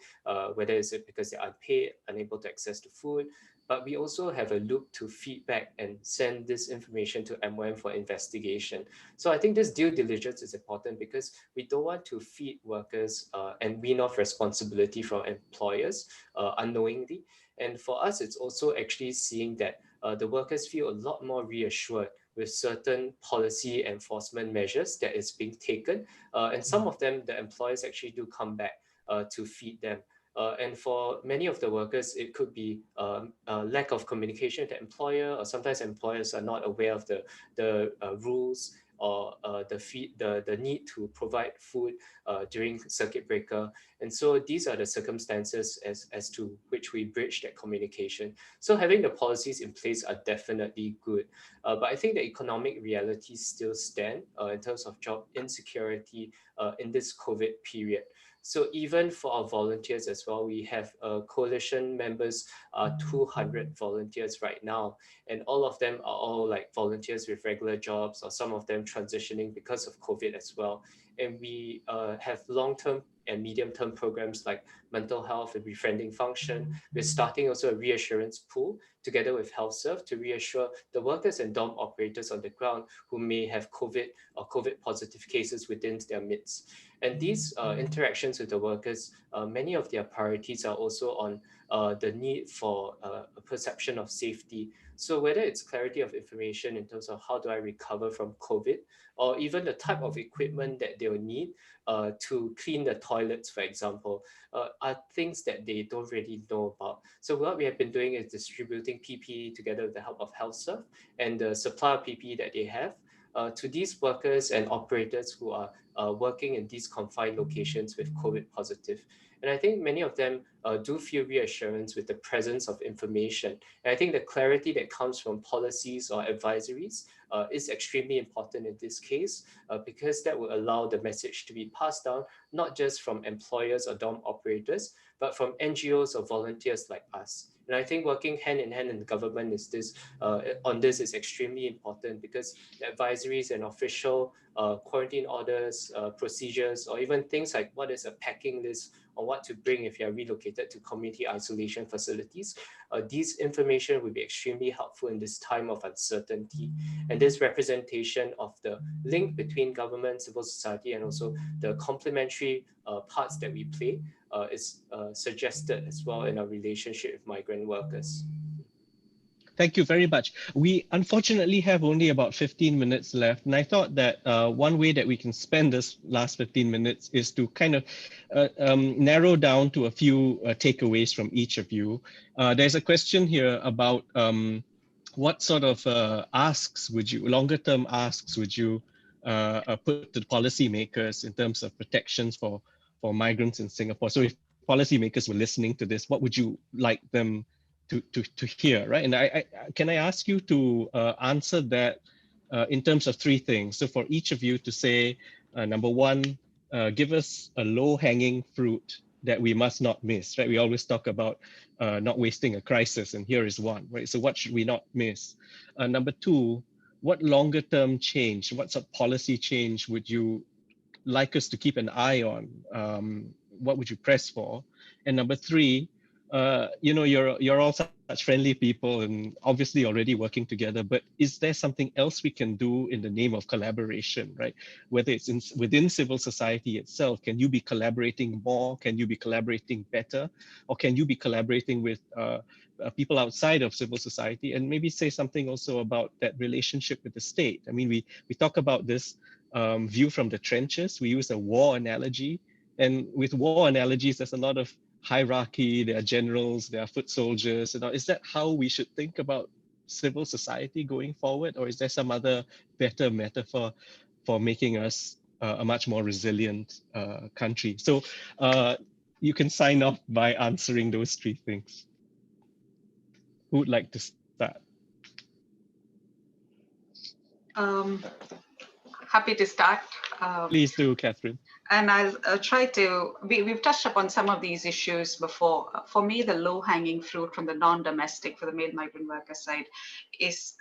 [SPEAKER 2] whether it's because they're unpaid, unable to access the food, but we also have a loop to feedback and send this information to MWM for investigation. So I think this due diligence is important because we don't want to feed workers and wean off responsibility from employers unknowingly. And for us, it's also actually seeing that the workers feel a lot more reassured with certain policy enforcement measures that is being taken. And some of them, the employers actually do come back to feed them. And for many of the workers, it could be a lack of communication with the employer, or sometimes employers are not aware of the rules or the need to provide food during circuit breaker. And so these are the circumstances as to which we bridge that communication. So having the policies in place are definitely good. But I think the economic realities still stand in terms of job insecurity in this COVID period. So even for our volunteers as well, we have coalition members, 200 volunteers right now, and all of them are all like volunteers with regular jobs, or some of them transitioning because of COVID as well. And we have long-term and medium-term programs like mental health and befriending function. We're starting also a reassurance pool together with HealthServe to reassure the workers and dorm operators on the ground who may have COVID or COVID positive cases within their midst. And these interactions with the workers, many of their priorities are also on the need for a perception of safety. So whether it's clarity of information in terms of how do I recover from COVID, or even the type of equipment that they'll need to clean the toilets, for example, are things that they don't really know about. So what we have been doing is distributing PPE together with the help of HealthServe and the supply of PPE that they have to these workers and operators who are working in these confined locations with COVID positive. And I think many of them do feel reassurance with the presence of information. And I think the clarity that comes from policies or advisories is extremely important in this case because that will allow the message to be passed down, not just from employers or dorm operators, but from NGOs or volunteers like us. And I think working hand in hand in the government on this is extremely important because the advisories and official quarantine orders, procedures, or even things like what is a packing list on what to bring if you are relocated to community isolation facilities. These information will be extremely helpful in this time of uncertainty. And this representation of the link between government, civil society, and also the complementary parts that we play is suggested as well in our relationship with migrant workers.
[SPEAKER 1] Thank you very much. We unfortunately have only about 15 minutes left. And I thought that one way that we can spend this last 15 minutes is to kind of narrow down to a few takeaways from each of you. There's a question here about what sort of asks would you, longer term asks would you put to the policymakers in terms of protections for migrants in Singapore? So if policymakers were listening to this, what would you like them to hear, right? And can I ask you to answer that in terms of three things? So for each of you to say, number one, give us a low-hanging fruit that we must not miss, right? We always talk about not wasting a crisis, and here is one, right? So what should we not miss? Number two, what longer-term change, what sort of policy change would you like us to keep an eye on? What would you press for? And number three, you're all such friendly people and obviously already working together, but is there something else we can do in the name of collaboration, right? Whether it's within civil society itself, can you be collaborating more? Can you be collaborating better? Or can you be collaborating with people outside of civil society? And maybe say something also about that relationship with the state. I mean, we talk about this view from the trenches. We use a war analogy. And with war analogies, there's a lot of hierarchy, there are generals, there are foot soldiers. Is that how we should think about civil society going forward? Or is there some other better metaphor for making us a much more resilient country? So you can sign off by answering those three things. Who would like to start?
[SPEAKER 4] Happy to start.
[SPEAKER 1] Please do, Catherine.
[SPEAKER 4] And I'll try to, we've touched upon some of these issues before. For me, the low-hanging fruit from the non-domestic, for the male migrant worker side, is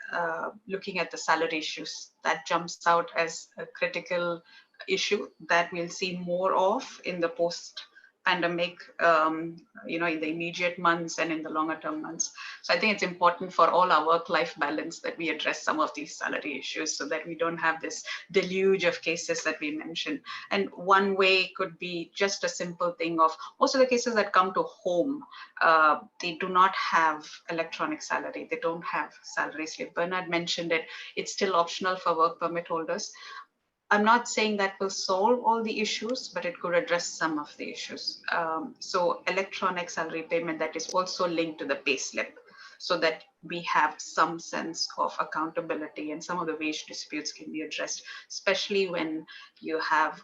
[SPEAKER 4] looking at the salary issues. That jumps out as a critical issue that we'll see more of in the post-pandemic, in the immediate months and in the longer-term months. So I think it's important for all our work-life balance that we address some of these salary issues so that we don't have this deluge of cases that we mentioned. And one way could be just a simple thing of most of the cases that come to home, they do not have electronic salary. They don't have salary slip. Bernard mentioned it. It's still optional for work permit holders. I'm not saying that will solve all the issues, but it could address some of the issues. So electronic salary payment that is also linked to the pay slip, so that we have some sense of accountability and some of the wage disputes can be addressed, especially when you have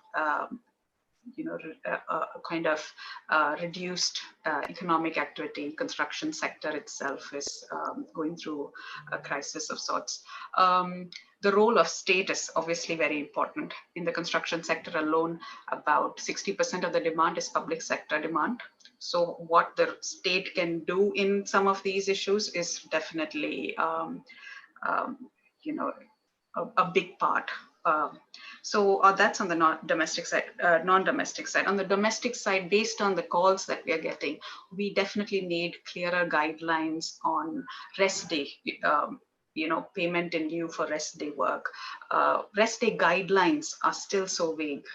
[SPEAKER 4] reduced economic activity. Construction sector itself is going through a crisis of sorts. The role of state is obviously very important. In the construction sector alone, about 60% of the demand is public sector demand. So what the state can do in some of these issues is definitely, a big part. So that's on the non-domestic side. On the domestic side, based on the calls that we are getting, we definitely need clearer guidelines on rest day. Payment in lieu for rest day work. Rest day guidelines are still so vague.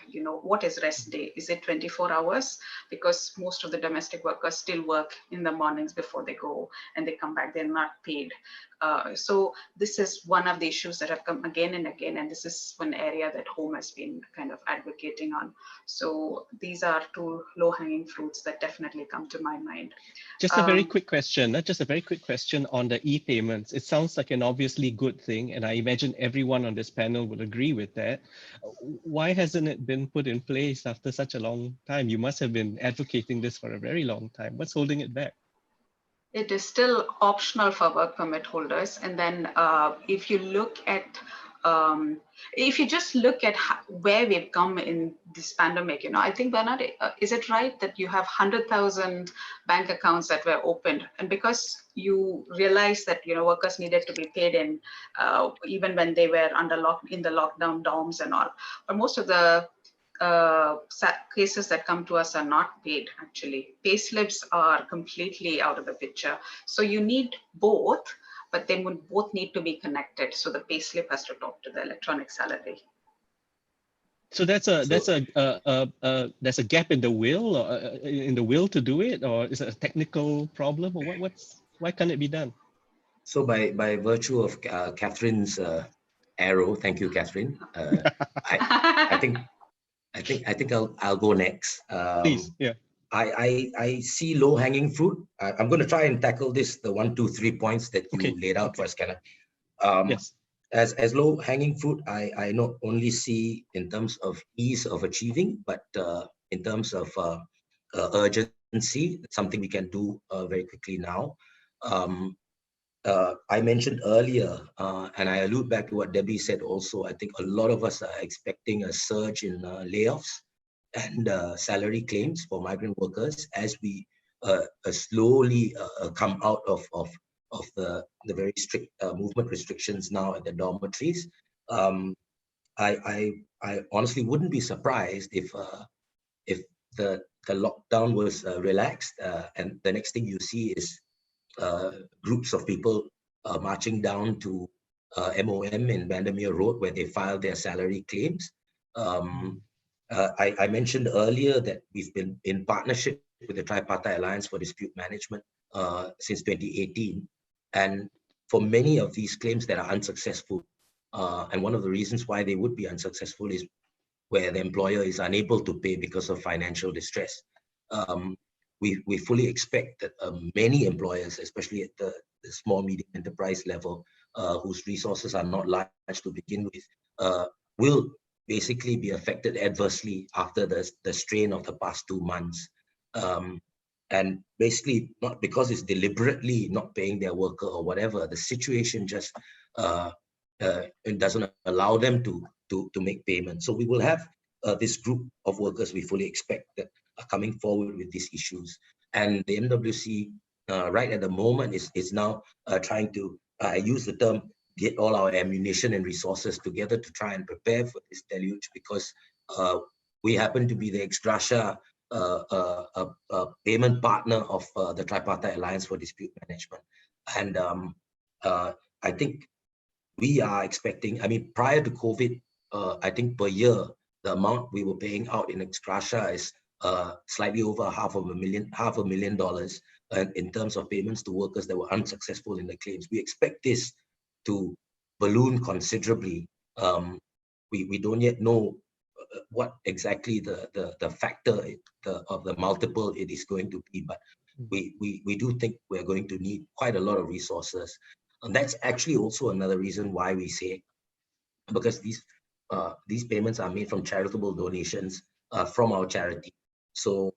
[SPEAKER 4] What is rest day? Is it 24 hours? Because most of the domestic workers still work in the mornings before they go and they come back, they're not paid. So this is one of the issues that have come again and again, and this is one area that Home has been kind of advocating on. So these are two low-hanging fruits that definitely come to my mind.
[SPEAKER 1] Just a very quick question, just a very quick question on the e-payments. It sounds like an obviously good thing, and I imagine everyone on this panel would agree with that. Why hasn't it been put in place after such a long time? You must have been advocating this for a very long time. What's holding it back?
[SPEAKER 4] It is still optional for work permit holders. And then if you look at, if you just look at where we've come in this pandemic, I think, Bernard, is it right that you have 100,000 bank accounts that were opened? And because you realized that, workers needed to be paid in, even when they were in the lockdown dorms and all, but most of the cases that come to us are not paid, actually. Pay slips are completely out of the picture. So you need both, but they would both need to be connected. So the pay slip has to talk to the electronic salary.
[SPEAKER 1] So there's a gap in the will, or to do it, or is it a technical problem, or why can't it be done?
[SPEAKER 5] So by virtue of Catherine's arrow, thank you, Catherine. I think I'll go next.
[SPEAKER 1] Please, yeah.
[SPEAKER 5] I see low hanging fruit. I'm going to try and tackle this, the 1, 2, 3 points that you laid out for us, Kenneth.
[SPEAKER 1] Yes.
[SPEAKER 5] As low hanging fruit, I not only see in terms of ease of achieving, but in terms of urgency, something we can do very quickly now. I mentioned earlier, and I allude back to what Debbie said also, I think a lot of us are expecting a surge in layoffs and salary claims for migrant workers as we slowly come out of the very strict movement restrictions now at the dormitories. I honestly wouldn't be surprised if the lockdown was relaxed and the next thing you see is groups of people marching down to MOM in Vandermeer Road where they filed their salary claims. I mentioned earlier that we've been in partnership with the Tripartite Alliance for Dispute Management since 2018. And for many of these claims that are unsuccessful, and one of the reasons why they would be unsuccessful is where the employer is unable to pay because of financial distress. We fully expect that many employers, especially at the small, medium enterprise level, whose resources are not large to begin with, will basically be affected adversely after the strain of the past 2 months. And basically, not because it's deliberately not paying their worker or whatever, the situation just it doesn't allow them to make payments. So we will have this group of workers we fully expect that are coming forward with these issues. And the MWC right at the moment is now trying to, I use the term, get all our ammunition and resources together to try and prepare for this deluge, because we happen to be the ex gratia payment partner of the Tripartite Alliance for Dispute Management. And I think we are expecting, I mean, prior to COVID, I think per year, the amount we were paying out in ex gratia is slightly over $500,000 in terms of payments to workers that were unsuccessful in the claims. We expect this to balloon considerably. We don't yet know what exactly the factor of the multiple it is going to be, but we do think we're going to need quite a lot of resources. And that's actually also another reason why we say, because these payments are made from charitable donations from our charity. So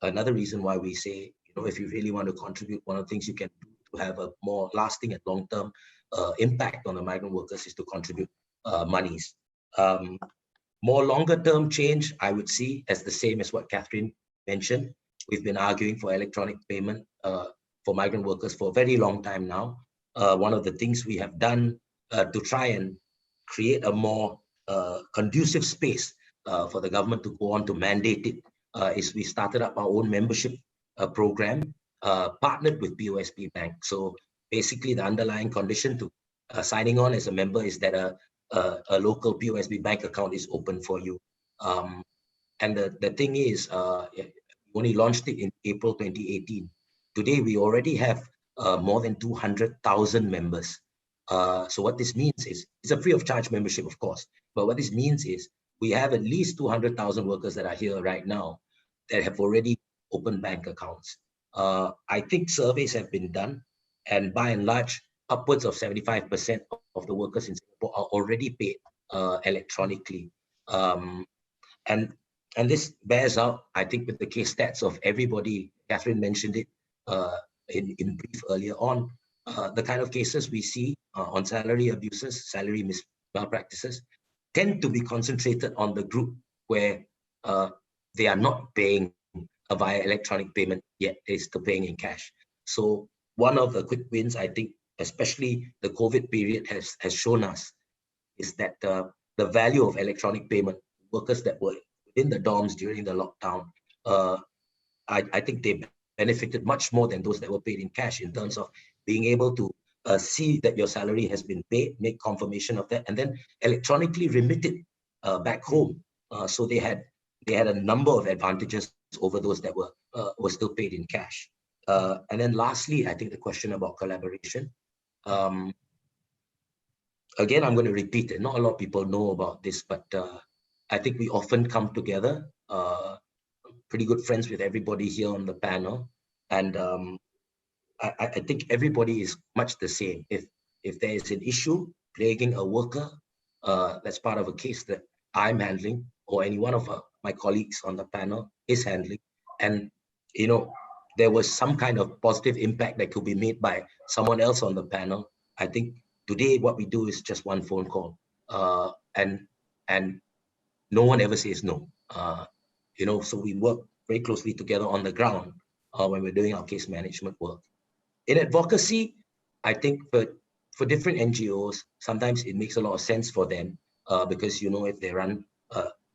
[SPEAKER 5] another reason why we say, if you really want to contribute, one of the things you can do to have a more lasting and long-term impact on the migrant workers is to contribute monies. More longer-term change, I would see as the same as what Catherine mentioned. We've been arguing for electronic payment for migrant workers for a very long time now. One of the things we have done to try and create a more conducive space for the government to go on to mandate it is we started up our own membership program, partnered with POSB Bank. So basically the underlying condition to signing on as a member is that a local POSB bank account is open for you. And the thing is, we only launched it in April 2018. Today, we already have more than 200,000 members. So what this means is, it's a free of charge membership, of course, but what this means is we have at least 200,000 workers that are here right now that have already opened bank accounts. I think surveys have been done, and by and large, upwards of 75% of the workers in Singapore are already paid electronically. And this bears out, I think, with the case stats of everybody. Catherine mentioned it in brief earlier on. The kind of cases we see on salary abuses, salary malpractices, tend to be concentrated on the group where they are not paying via electronic payment, yet they're still paying in cash. So one of the quick wins, I think, especially the COVID period has shown us, is that the value of electronic payment, workers that were in the dorms during the lockdown, I think they benefited much more than those that were paid in cash, in terms of being able to see that your salary has been paid, make confirmation of that, and then electronically remit it back home. So they had a number of advantages over those that were still paid in cash. And then lastly, I think the question about collaboration. Again, I'm going to repeat it. Not a lot of people know about this, but I think we often come together, pretty good friends with everybody here on the panel. And I think everybody is much the same. If there is an issue plaguing a worker, that's part of a case that I'm handling, or any one of my colleagues on the panel is handling, and you know, there was some kind of positive impact that could be made by someone else on the panel, I think today what we do is just one phone call, and no one ever says no. You know, so we work very closely together on the ground when we're doing our case management work. In advocacy, I think for different NGOs, sometimes it makes a lot of sense for them because, you know, if they run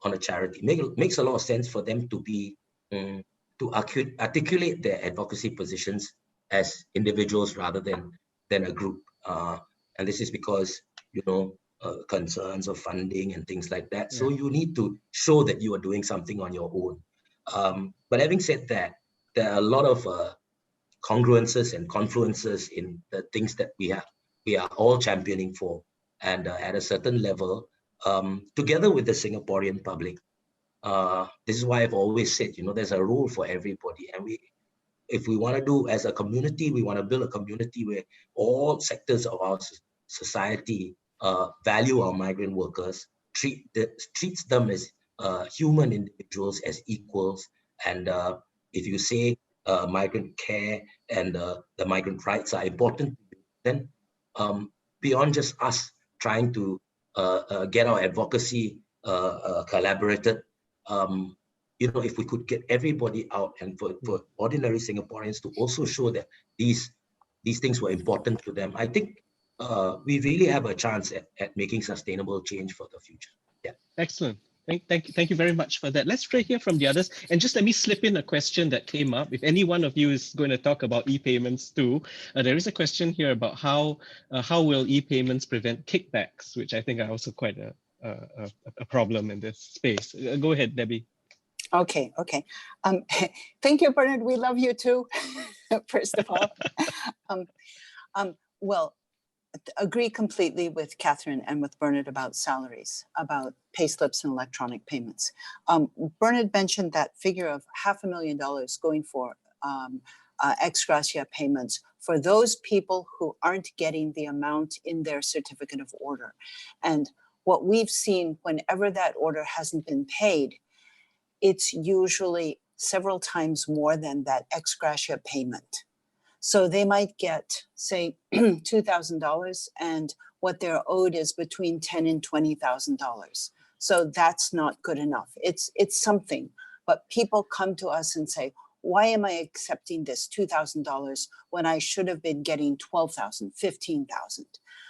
[SPEAKER 5] on a charity, makes a lot of sense for them to be to articulate their advocacy positions as individuals rather than a group. And this is because, you know, concerns of funding and things like that. Yeah. So you need to show that you are doing something on your own. But having said that, there are a lot of congruences and confluences in the things that we are all championing for. And at a certain level, together with the Singaporean public, this is why I've always said, you know, there's a role for everybody. And if we want to do as a community, we want to build a community where all sectors of our society value our migrant workers, treats them as human individuals, as equals. And if you say migrant care and the migrant rights are important, then beyond just us trying to get our advocacy collaborated, you know, if we could get everybody out and for ordinary Singaporeans to also show that these things were important to them, I think we really have a chance at making sustainable change for the future. Yeah.
[SPEAKER 1] Excellent. Thank you very much for that. Let's try hear from the others. And just let me slip in a question that came up. If any one of you is going to talk about e-payments too, there is a question here about how will e-payments prevent kickbacks, which I think are also quite a problem in this space. Go ahead, Debbie.
[SPEAKER 3] Okay. Thank you, Bernard. We love you too, first of all. Well, agree completely with Catherine and with Bernard about salaries, about pay slips and electronic payments. Bernard mentioned that figure of $500,000 going for ex gratia payments for those people who aren't getting the amount in their certificate of order. And what we've seen whenever that order hasn't been paid, it's usually several times more than that ex gratia payment. So they might get, say, $2,000, and what they're owed is between $10,000 and $20,000. So that's not good enough. It's something, but people come to us and say, why am I accepting this $2,000 when I should have been getting $12,000, $15,000?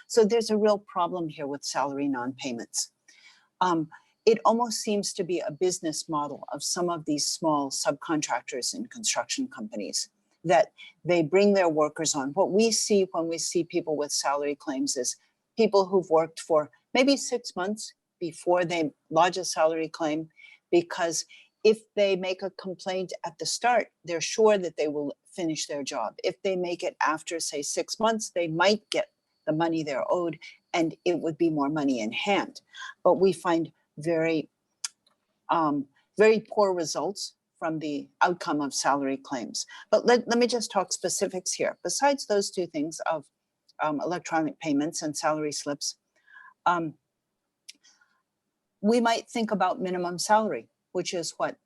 [SPEAKER 3] So there's a real problem here with salary non-payments. It almost seems to be a business model of some of these small subcontractors in construction companies, that they bring their workers on. What we see when we see people with salary claims is people who've worked for maybe 6 months before they lodge a salary claim, because if they make a complaint at the start, they're sure that they will finish their job. If they make it after, say, 6 months, they might get the money they're owed, and it would be more money in hand. But we find very poor results from the outcome of salary claims. But let me just talk specifics here. Besides those two things of electronic payments and salary slips, we might think about minimum salary, which is what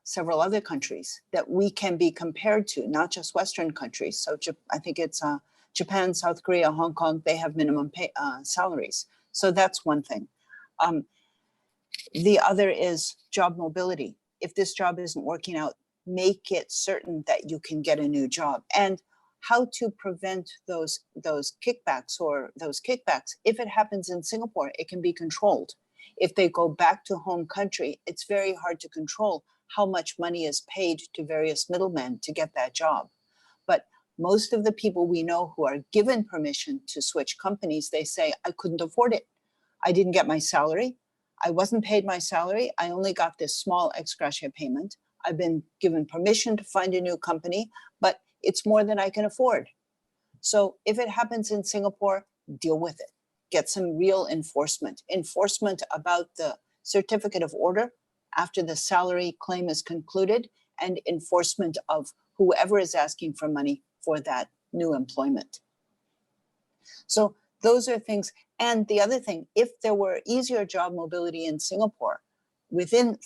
[SPEAKER 3] several other countries that we can be compared to, not just Western countries. So I think it's Japan, South Korea, Hong Kong, they have minimum pay, salaries. So that's one thing. The other is job mobility. If this job isn't working out, make it certain that you can get a new job. And how to prevent those kickbacks or those kickbacks. If it happens in Singapore, it can be controlled. If they go back to home country, it's very hard to control how much money is paid to various middlemen to get that job. But most of the people we know who are given permission to switch companies, they say, I couldn't afford it. I didn't get my salary. I wasn't paid my salary. I only got this small ex gratia payment. I've been given permission to find a new company, but it's more than I can afford. So if it happens in Singapore, deal with it. Get some real enforcement. Enforcement about the certificate of order after the salary claim is concluded, and enforcement of whoever is asking for money for that new employment. So those are things. And the other thing, if there were easier job mobility in Singapore,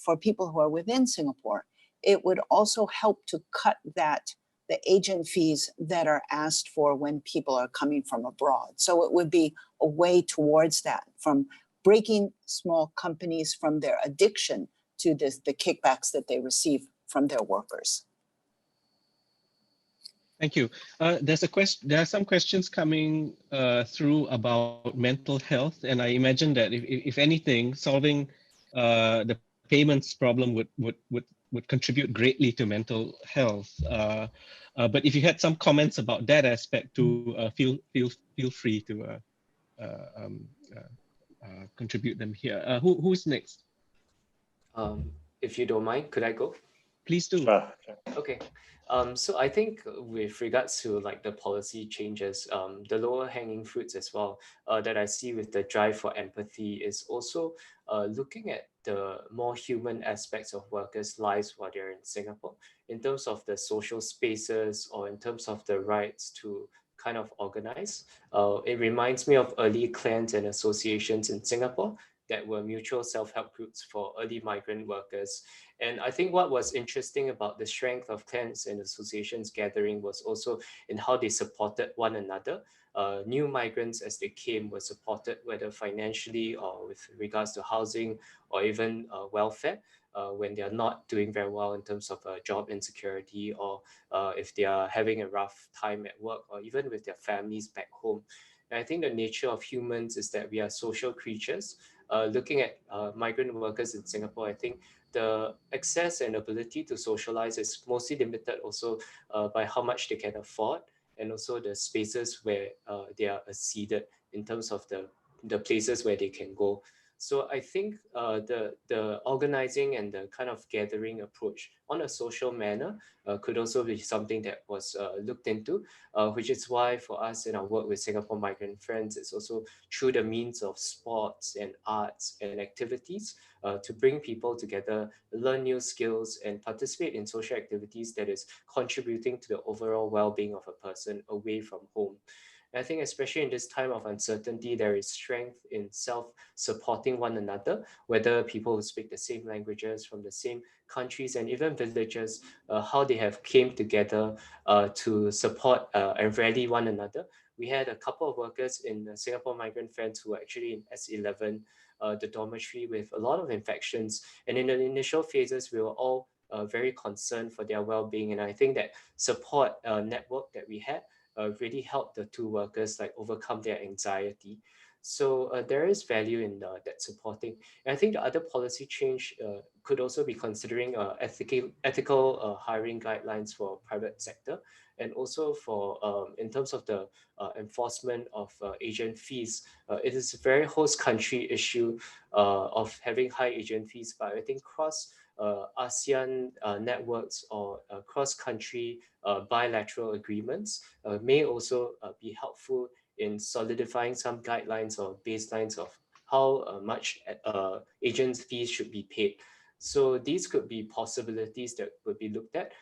[SPEAKER 3] for people who are within Singapore, it would also help to cut the agent fees that are asked for when people are coming from abroad. So it would be a way towards that, from breaking small companies from their addiction to the kickbacks that they receive from their workers.
[SPEAKER 1] Thank you. There are some questions coming through about mental health, and I imagine that if anything, solving the payments problem would contribute greatly to mental health. But if you had some comments about that aspect, feel free to contribute them here. Who's next?
[SPEAKER 2] If you don't mind, could I go?
[SPEAKER 1] Please do.
[SPEAKER 6] Sure.
[SPEAKER 2] Okay. So I think with regards to like the policy changes, the lower hanging fruits as well that I see with the drive for empathy is also looking at the more human aspects of workers' lives while they're in Singapore, in terms of the social spaces or in terms of the rights to kind of organize. It reminds me of early clans and associations in Singapore that were mutual self-help groups for early migrant workers. And I think what was interesting about the strength of clans and associations gathering was also in how they supported one another. New migrants as they came were supported whether financially or with regards to housing or even welfare when they are not doing very well in terms of job insecurity, or if they are having a rough time at work, or even with their families back home. And I think the nature of humans is that we are social creatures. Looking at migrant workers in Singapore, I think the access and ability to socialize is mostly limited also by how much they can afford, and also the spaces where they are seated in terms of the places where they can go. So I think the organizing and the kind of gathering approach on a social manner could also be something that was looked into, which is why for us in our work with Singapore Migrant Friends, it's also through the means of sports and arts and activities to bring people together, learn new skills, and participate in social activities that is contributing to the overall well-being of a person away from home. And I think especially in this time of uncertainty, there is strength in self-supporting one another, whether people who speak the same languages from the same countries and even villages, how they have came together to support and rally one another. We had a couple of workers in Singapore Migrant Friends who were actually in S11, the dormitory, with a lot of infections. And in the initial phases, we were all very concerned for their well-being. And I think that support network that we had really helped the two workers like overcome their anxiety. So there is value in that supporting. And I think the other policy change could also be considering ethical hiring guidelines for private sector, and also for in terms of the enforcement of agent fees. It is a very host country issue of having high agent fees, but I think cross ASEAN networks or cross-country bilateral agreements may also be helpful in solidifying some guidelines or baselines of how much agents' fees should be paid. So these could be possibilities that would be looked at.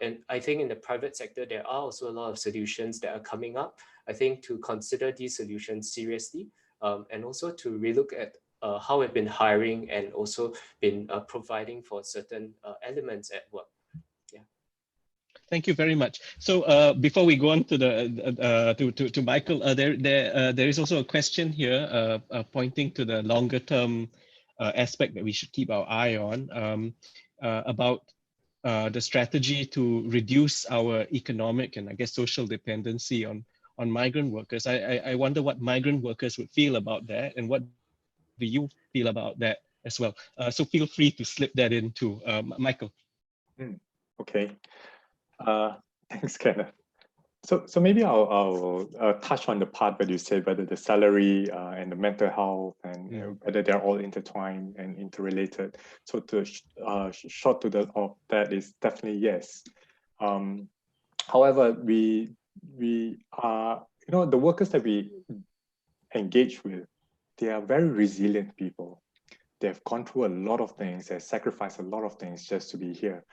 [SPEAKER 2] And I think in the private sector, there are also a lot of solutions that are coming up. I think to consider these solutions seriously, and also to relook at how we've been hiring and also been providing for certain elements at work. Yeah.
[SPEAKER 1] Thank you very much. So before we go on to to Michael, there is also a question here pointing to the longer term aspect that we should keep our eye on about the strategy to reduce our economic and I guess social dependency on migrant workers. I wonder what migrant workers would feel about that, and what do you feel about that as well? So feel free to slip that in too, Michael.
[SPEAKER 6] Okay. Thanks, Kenneth. So maybe I'll touch on the part where you said whether the salary and the mental health and whether they're all intertwined and interrelated. So the short to the of that is definitely yes. However, we we are, the workers that we engage with, they are very resilient people. They've gone through a lot of things, they've sacrificed a lot of things just to be here.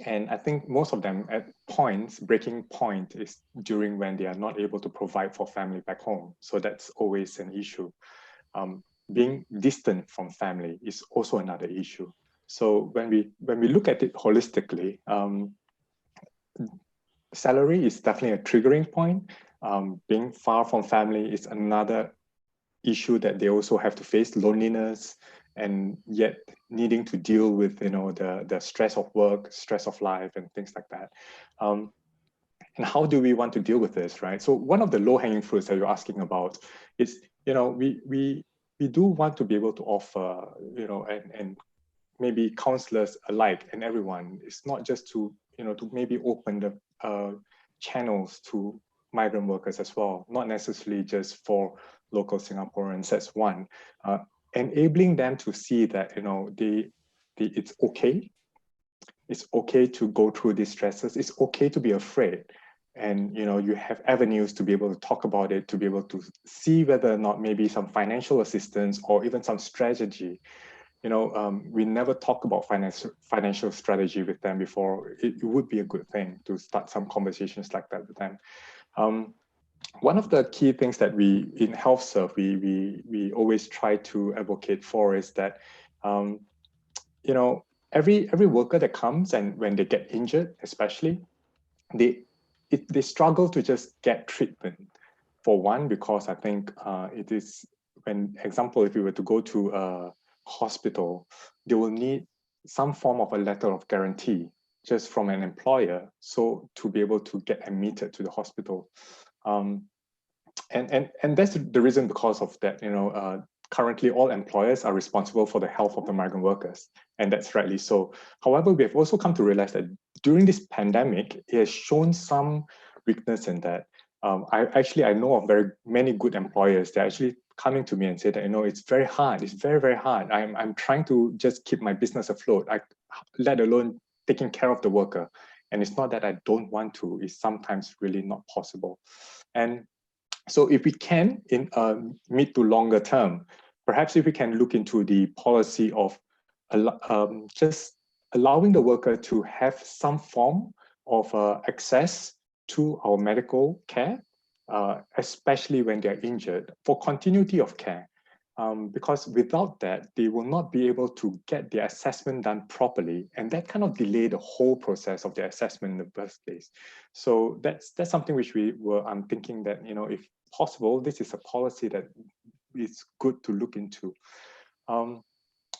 [SPEAKER 6] And I think most of them at points, breaking point is during when they are not able to provide for family back home. So that's always an issue. Being distant from family is also another issue. So when we look at it holistically, salary is definitely a triggering point. Being far from family is another issue that they also have to face, loneliness, and yet needing to deal with the stress of work, stress of life, and things like that. And how do we want to deal with this, right? So one of the low-hanging fruits that you're asking about is, we do want to be able to offer, and maybe counselors alike and everyone. It's not just to, to maybe open the channels to migrant workers as well, not necessarily just for local Singaporeans. That's one. Enabling them to see that, it's okay. It's okay to go through these stresses. It's okay to be afraid. And, you have avenues to be able to talk about it, to be able to see whether or not maybe some financial assistance or even some strategy. We never talk about financial strategy with them before. It would be a good thing to start some conversations like that with them. One of the key things that we in HealthServe we always try to advocate for is that every worker that comes, and when they get injured, especially, they struggle to just get treatment. For one, because I think it is, example, if you were to go to a hospital, they will need some form of a letter of guarantee just from an employer, so to be able to get admitted to the hospital. And that's the reason, because of that, currently all employers are responsible for the health of the migrant workers, and that's rightly so. However, we have also come to realize that during this pandemic, it has shown some weakness in that. I know of very many good employers. They're actually coming to me and say that, it's very hard. It's very, very hard. I'm trying to just keep my business afloat, let alone taking care of the worker. And it's not that I don't want to, it's sometimes really not possible. And so if we can, in mid to longer term, perhaps if we can look into the policy of just allowing the worker to have some form of access to our medical care, especially when they're injured, for continuity of care. Because without that, they will not be able to get their assessment done properly, and that kind of delay the whole process of their assessment in the first place. So that's something which I'm thinking that, if possible, this is a policy that is good to look into.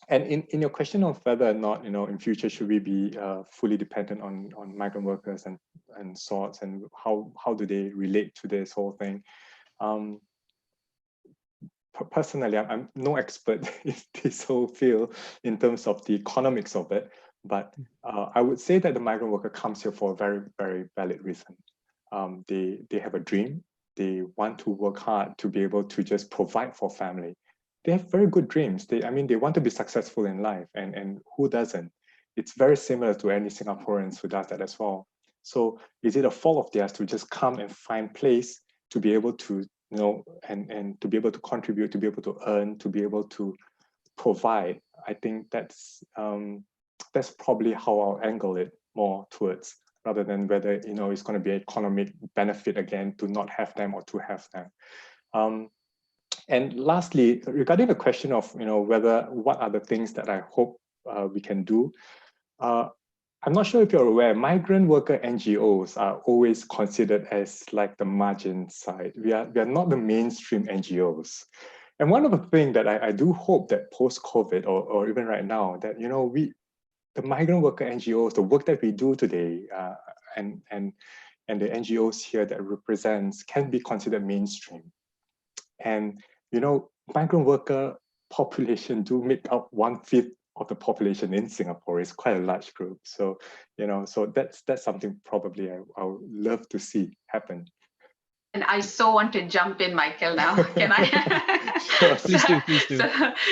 [SPEAKER 6] And in your question of whether or not, in future, should we be fully dependent on migrant workers and sorts, and how do they relate to this whole thing? Personally, I'm no expert in this whole field in terms of the economics of it, but I would say that the migrant worker comes here for a very, very valid reason. They have a dream. They want to work hard to be able to just provide for family. They have very good dreams. They want to be successful in life, and who doesn't? It's very similar to any Singaporeans who does that as well. So is it a fault of theirs to just come and find place to be able to, and to be able to contribute, to be able to earn, to be able to provide? I think that's probably how I'll angle it more towards, rather than whether, it's going to be economic benefit again to not have them or to have them. And lastly, regarding the question of, what are the things that I hope we can do, I'm not sure if you're aware, migrant worker NGOs are always considered as like the margin side. We are not the mainstream NGOs. And one of the things that I do hope that post-COVID or even right now, that, the migrant worker NGOs, the work that we do today, and the NGOs here that represents, can be considered mainstream. And, migrant worker population do make up 1/5 of the population in Singapore. Is quite a large group. So, so that's something probably I would love to see happen.
[SPEAKER 4] And I so want to jump in, Michael, now. Can I?
[SPEAKER 6] Sure.
[SPEAKER 1] Please do.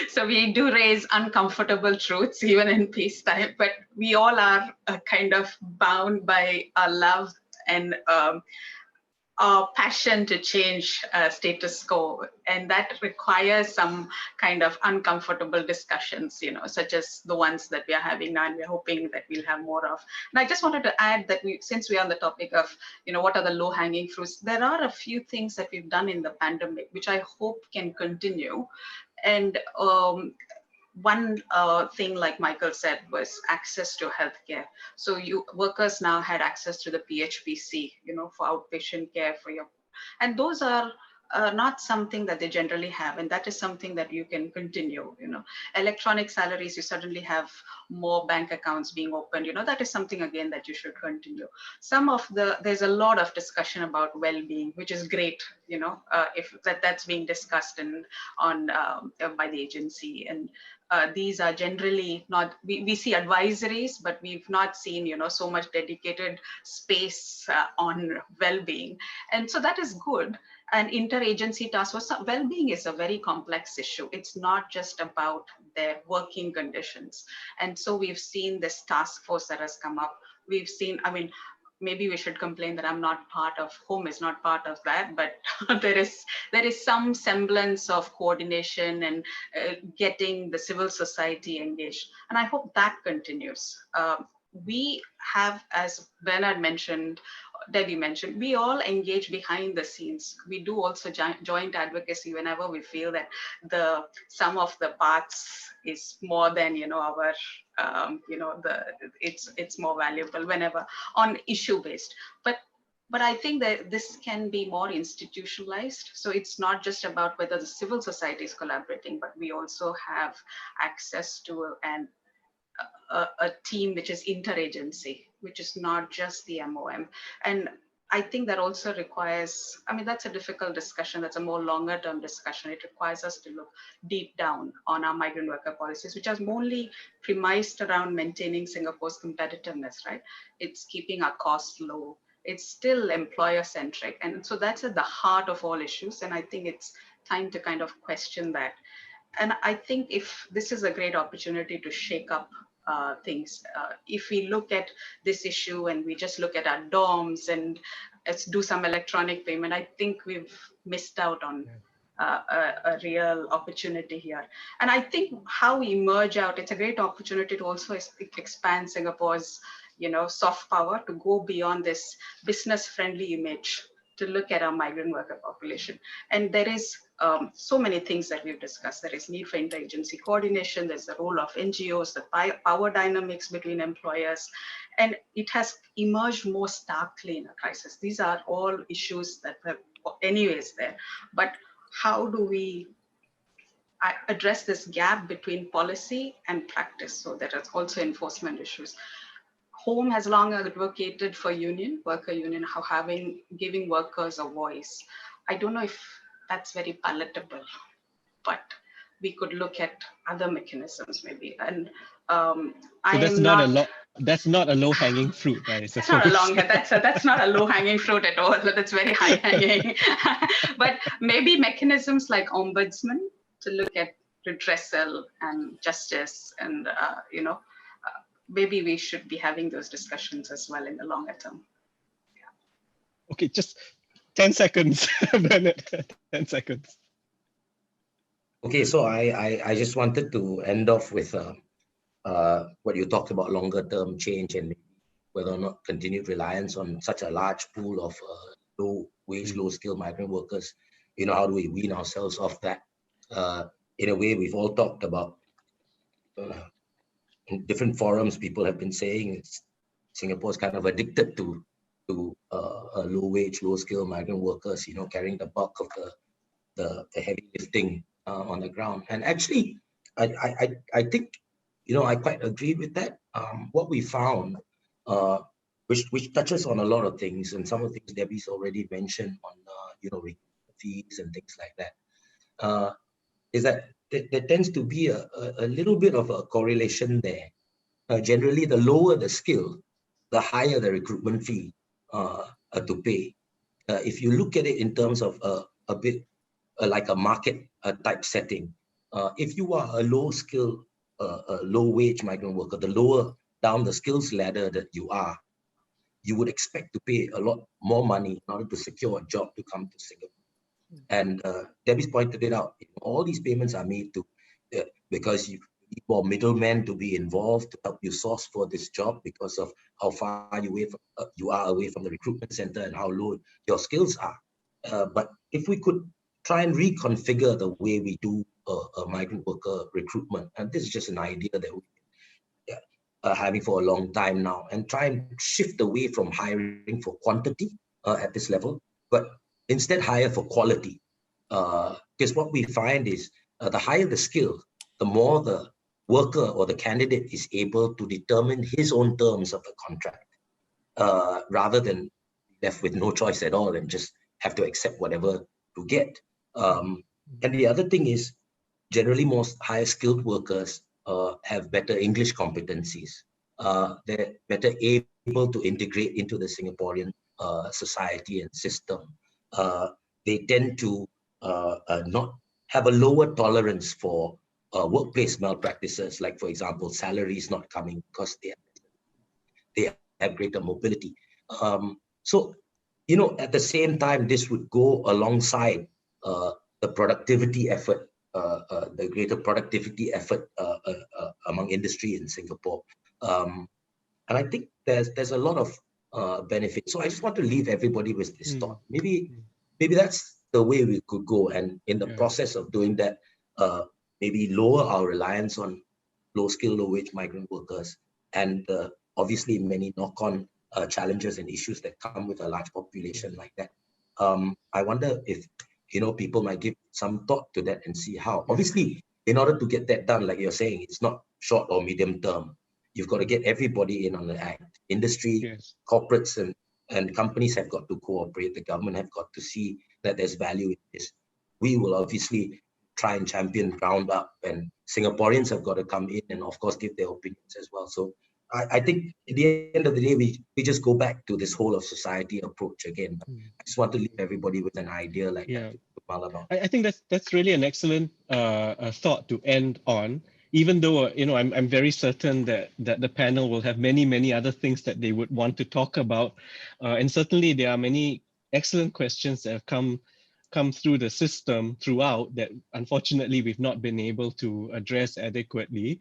[SPEAKER 4] So we do raise uncomfortable truths even in peacetime, but we all are kind of bound by our love and our passion to change status quo, and that requires some kind of uncomfortable discussions, such as the ones that we are having now, and we're hoping that we'll have more of. And I just wanted to add that since we're on the topic of, what are the low-hanging fruits, there are a few things that we've done in the pandemic, which I hope can continue. And one thing, like Michael said, was access to healthcare. So workers now had access to the PHPC, for outpatient care and those are not something that they generally have, and that is something that you can continue. Electronic salaries, you suddenly have more bank accounts being opened. That is something again that you should continue. There's a lot of discussion about well-being, which is great. If that's being discussed by the agency, and these are generally not. We see advisories, but we've not seen so much dedicated space on well-being, and so that is good. An interagency task force. Well-being is a very complex issue. It's not just about their working conditions. And so we've seen this task force that has come up. We've seen, maybe we should complain that home is not part of that, but there is some semblance of coordination and getting the civil society engaged. And I hope that continues. We have, as Bernard mentioned, Debbie mentioned, we all engage behind the scenes. We do also joint advocacy whenever we feel that the sum of the parts is more than our it's more valuable whenever on issue based. But I think that this can be more institutionalized. So it's not just about whether the civil society is collaborating, but we also have access to a team which is interagency, which is not just the MOM. And I think that also requires, that's a difficult discussion. That's a more longer term discussion. It requires us to look deep down on our migrant worker policies, which are mainly premised around maintaining Singapore's competitiveness, right? It's keeping our costs low. It's still employer centric. And so that's at the heart of all issues. And I think it's time to kind of question that. And I think if this is a great opportunity to shake up things. If we look at this issue and we just look at our dorms and let's do some electronic payment, I think we've missed out on a real opportunity here. And I think how we emerge out, it's a great opportunity to also expand Singapore's soft power, to go beyond this business-friendly image, to look at our migrant worker population. And there is so many things that we've discussed. There is need for interagency coordination. There's the role of NGOs, the power dynamics between employers, and it has emerged more starkly in a crisis. These are all issues that were anyways there, but how do we address this gap between policy and practice? So there are also enforcement issues. Home has long advocated for worker union, giving workers a voice. I don't know if that's very palatable, but we could look at other mechanisms maybe. And
[SPEAKER 1] that's not a low-hanging fruit, right?
[SPEAKER 4] That's not a low-hanging fruit at all. That's very high-hanging. But maybe mechanisms like ombudsman to look at redressal and justice, and maybe we should be having those discussions as well in the longer term. Yeah.
[SPEAKER 1] Okay, just 10 seconds, Bernard. 10 seconds.
[SPEAKER 5] Okay, so I just wanted to end off with what you talked about, longer term change and whether or not continued reliance on such a large pool of low wage, low skill migrant workers. How do we wean ourselves off that? In a way, we've all talked about in different forums, people have been saying Singapore's kind of addicted to low wage, low skill migrant workers, carrying the bulk of the heavy lifting on the ground. And actually, I think, I quite agree with that. What we found, which touches on a lot of things, and some of the things Debbie's already mentioned on, fees and things like that, is that there tends to be a little bit of a correlation there. Generally, the lower the skill, the higher the recruitment fee to pay. If you look at it in terms of a bit like a market type setting, if you are a low skill, low wage migrant worker, the lower down the skills ladder that you are, you would expect to pay a lot more money in order to secure a job to come to Singapore. And Debbie's pointed it out. All these payments are made to because you need more middlemen to be involved to help you source for this job because of how far you are away from the recruitment center and how low your skills are. But if we could try and reconfigure the way we do a migrant worker recruitment, and this is just an idea that we having for a long time now, and try and shift away from hiring for quantity at this level, but instead hire for quality. Because what we find is the higher the skill, the more the worker or the candidate is able to determine his own terms of the contract, rather than left with no choice at all and just have to accept whatever to get. And the other thing is, generally most higher skilled workers have better English competencies. They're better able to integrate into the Singaporean society and system. They tend to not have a lower tolerance for workplace malpractices, like for example, salaries not coming because they have greater mobility. So, you know, at the same time, this would go alongside the productivity effort, the greater productivity effort among industry in Singapore. And I think there's a lot of benefit. So I just want to leave everybody with this thought. Maybe that's the way we could go. And in the process of doing that, maybe lower our reliance on low-skilled, low-wage migrant workers, and obviously many knock-on challenges and issues that come with a large population like that. I wonder if, you know, people might give some thought to that and see how. Obviously, in order to get that done, like you're saying, it's not short or medium term. You've got to get everybody in on the act. Industry, corporates and companies have got to cooperate. The government have got to see that there's value in this. We will obviously try and champion ground up, and Singaporeans have got to come in and of course give their opinions as well. So I think at the end of the day, we just go back to this whole of society approach again. I just want to leave everybody with an idea like that.
[SPEAKER 1] I think that's really an excellent thought to end on. Even though you know, I'm very certain that the panel will have many other things that they would want to talk about, and certainly there are many excellent questions that have come through the system throughout that unfortunately we've not been able to address adequately,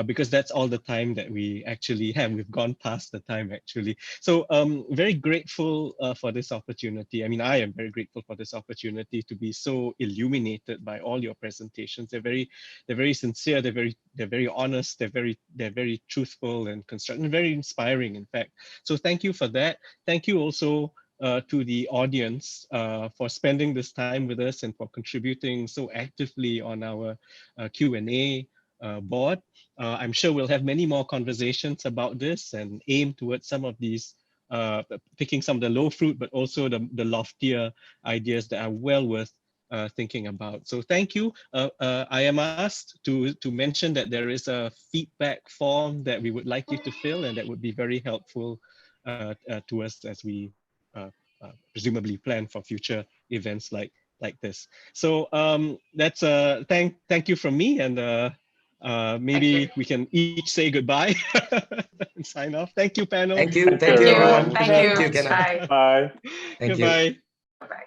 [SPEAKER 1] because that's all the time that we actually have. We've gone past the time actually. So very grateful for this opportunity. I mean, I am very grateful for this opportunity to be so illuminated by all your presentations. They're very sincere. They're very honest. They're very truthful and constructive, and very inspiring, in fact. So thank you for that. Thank you also to the audience for spending this time with us and for contributing so actively on our Q&A board. I'm sure we'll have many more conversations about this and aim towards some of these, picking some of the low fruit, but also the loftier ideas that are well worth thinking about. So thank you. I am asked to mention that there is a feedback form that we would like you to fill, and that would be very helpful to us as we presumably plan for future events like this. So that's thank you from me, and maybe we can each say goodbye and sign off. Thank you, panel.
[SPEAKER 5] Thank you everyone.
[SPEAKER 4] Thank you.
[SPEAKER 5] Kenneth.
[SPEAKER 4] Bye.
[SPEAKER 6] Bye.
[SPEAKER 5] Thank you.
[SPEAKER 1] Goodbye.
[SPEAKER 4] Bye.